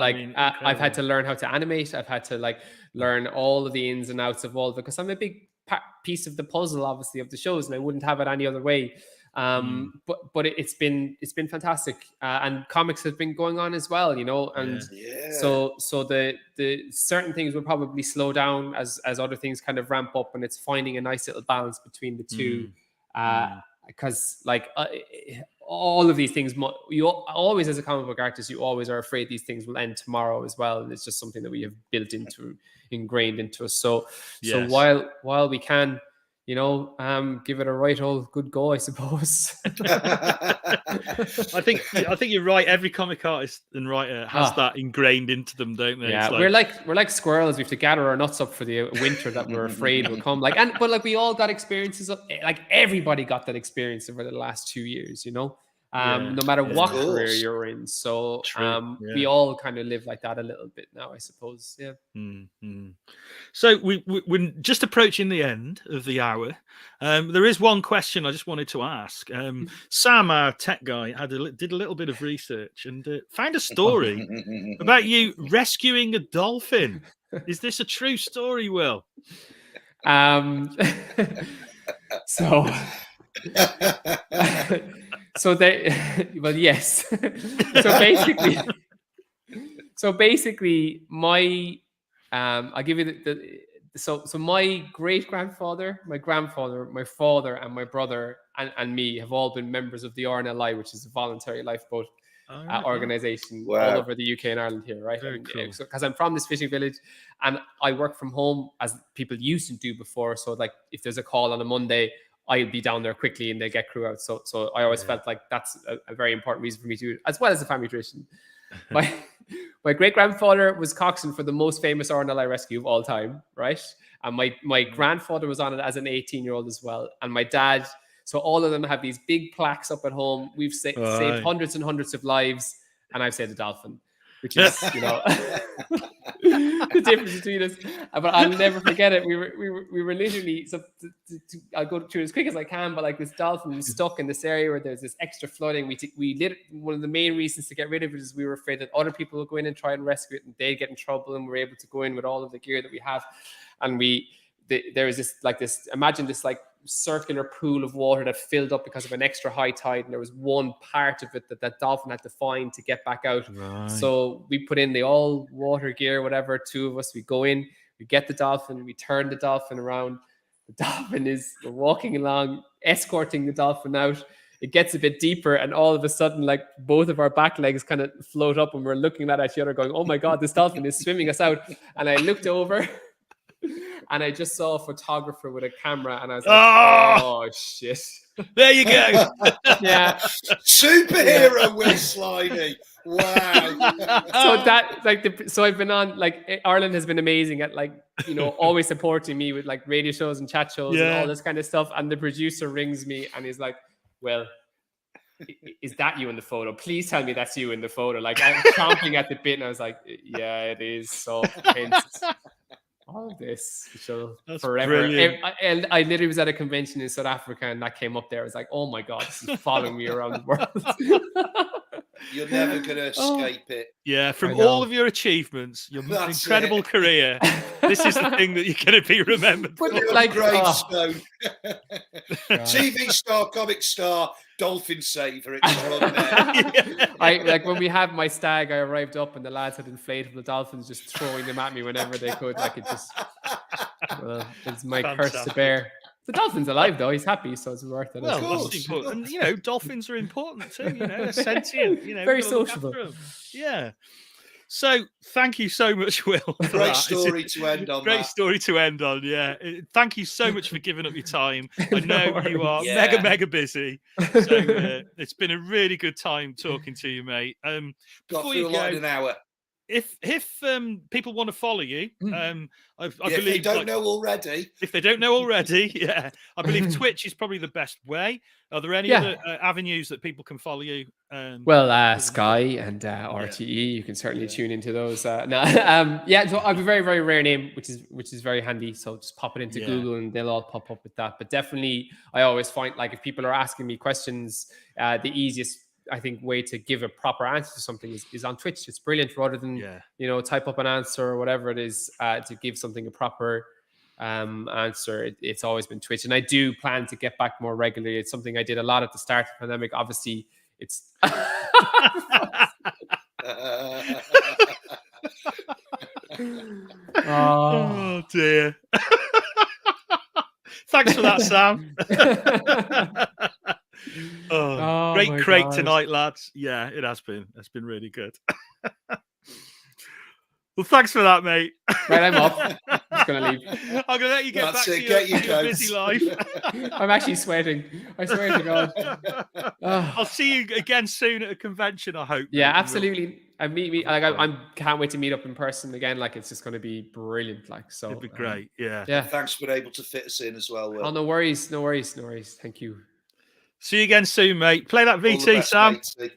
I've had to learn how to animate. I've had to learn all of the ins and outs of all of it, because I'm a big piece of the puzzle, obviously, of the shows, and I wouldn't have it any other way. But it's been fantastic, and comics have been going on as well, and so the certain things will probably slow down as other things kind of ramp up, and it's finding a nice little balance between the two, because all of these things, you always, as a comic book artist, you always are afraid these things will end tomorrow as well, and it's just something that we have ingrained into us. So while we can, give it a right old good go, I suppose. I think you're right. Every comic artist and writer has that ingrained into them, don't they? Yeah, we're like squirrels. We have to gather our nuts up for the winter that we're afraid will come. But we all got experiences of, like, everybody got that experience over the last 2 years, no matter what career you're in. So we all kind of live like that a little bit now, I suppose. Yeah. So we're just approaching the end of the hour. There is one question I just wanted to ask. Sam, our tech guy, did a little bit of research and found a story about you rescuing a dolphin. Is this a true story, Will? So they, well, yes. So basically, my I'll give you so my great grandfather, my grandfather, my father, and my brother and me have all been members of the RNLI, which is a voluntary lifeboat organization all over the UK and Ireland here, right? Very cool. Because I'm from this fishing village, and I work from home as people used to do before. So like, if there's a call on a Monday, I'll be down there quickly and they get crew out. So I always felt like that's a very important reason for me to do it, as well as a family tradition. My great grandfather was coxswain for the most famous RNLI rescue of all time, right? And my grandfather was on it as an 18-year-old as well. And my dad, so all of them have these big plaques up at home. We've saved hundreds and hundreds of lives, and I've saved a dolphin, which is, the difference between us. But I'll never forget it. We were literally, so I'll go through as quick as I can, but like, this dolphin was stuck in this area where there's this extra flooding. One of the main reasons to get rid of it is we were afraid that other people would go in and try and rescue it, and they'd get in trouble, and we're able to go in with all of the gear that we have. And there was imagine this like circular pool of water that filled up because of an extra high tide, and there was one part of it that dolphin had to find to get back out. Right. So we put in the all water gear, whatever, two of us, we go in, we get the dolphin, we turn the dolphin around. The dolphin we're walking along, escorting the dolphin out. It gets a bit deeper, and all of a sudden, like, both of our back legs kind of float up, and we're looking at each other going, oh my God, this dolphin is swimming us out. And I looked over and I just saw a photographer with a camera, and I was like, oh shit. There you go. Yeah. Superhero Will Sliney. Wow. So I've been on, like, Ireland has been amazing at, like, always supporting me with like radio shows and chat shows and all this kind of stuff. And the producer rings me and he's like, well, is that you in the photo? Please tell me that's you in the photo. Like, I'm chomping at the bit, and I was like, yeah, it is. So hence all of this forever. And I literally was at a convention in South Africa, and that came up there. I was like, oh my God, this is following me around the world. You're never going to escape it. Yeah, from all of your achievements, your incredible career, this is the thing that you're going to be remembered for. Like, gravestone. TV star, comic star, dolphin saver. Like, when we had my stag, I arrived up and the lads had inflatable dolphins, just throwing them at me whenever they could. Like, it's my curse to bear. The dolphin's alive though; he's happy, so it's worth it. Well, that's important. And dolphins are important too. They're sentient. Very sociable. Yeah. So, thank you so much, Will. Great story to end on. Great story to end on. Yeah. Thank you so much for giving up your time. I know you are mega busy. So it's been a really good time talking to you, mate. Got through a lot in an hour. If people want to follow you, I believe if they don't know already. If they don't know already, I believe Twitch is probably the best way. Are there any other avenues that people can follow you? Well, Sky and RTE, you can certainly tune into those. So I have a very, very rare name, which is very handy. So just pop it into Google, and they'll all pop up with that. But definitely, I always find, like, if people are asking me questions, the easiest, I think, way to give a proper answer to something is on Twitch. It's brilliant, rather than type up an answer or whatever it is, to give something a proper answer. It's always been Twitch, and I do plan to get back more regularly. It's something I did a lot at the start of the pandemic. Obviously, it's oh dear. Thanks for that, Sam. Great crate tonight, lads. Yeah, it has been. It's been really good. Well, thanks for that, mate. Right, I'm off. I'm just going to leave. I'm going to let you get back to your busy life. I'm actually sweating. I swear to God. I'll see you again soon at a convention, I hope. Yeah, absolutely. I can't wait to meet up in person again. Like, it's just going to be brilliant. Like, so it'd be great. Yeah. Thanks for being able to fit us in as well, Will. Oh, no worries. Thank you. See you again soon, mate. Play that VT, Sam. Mate.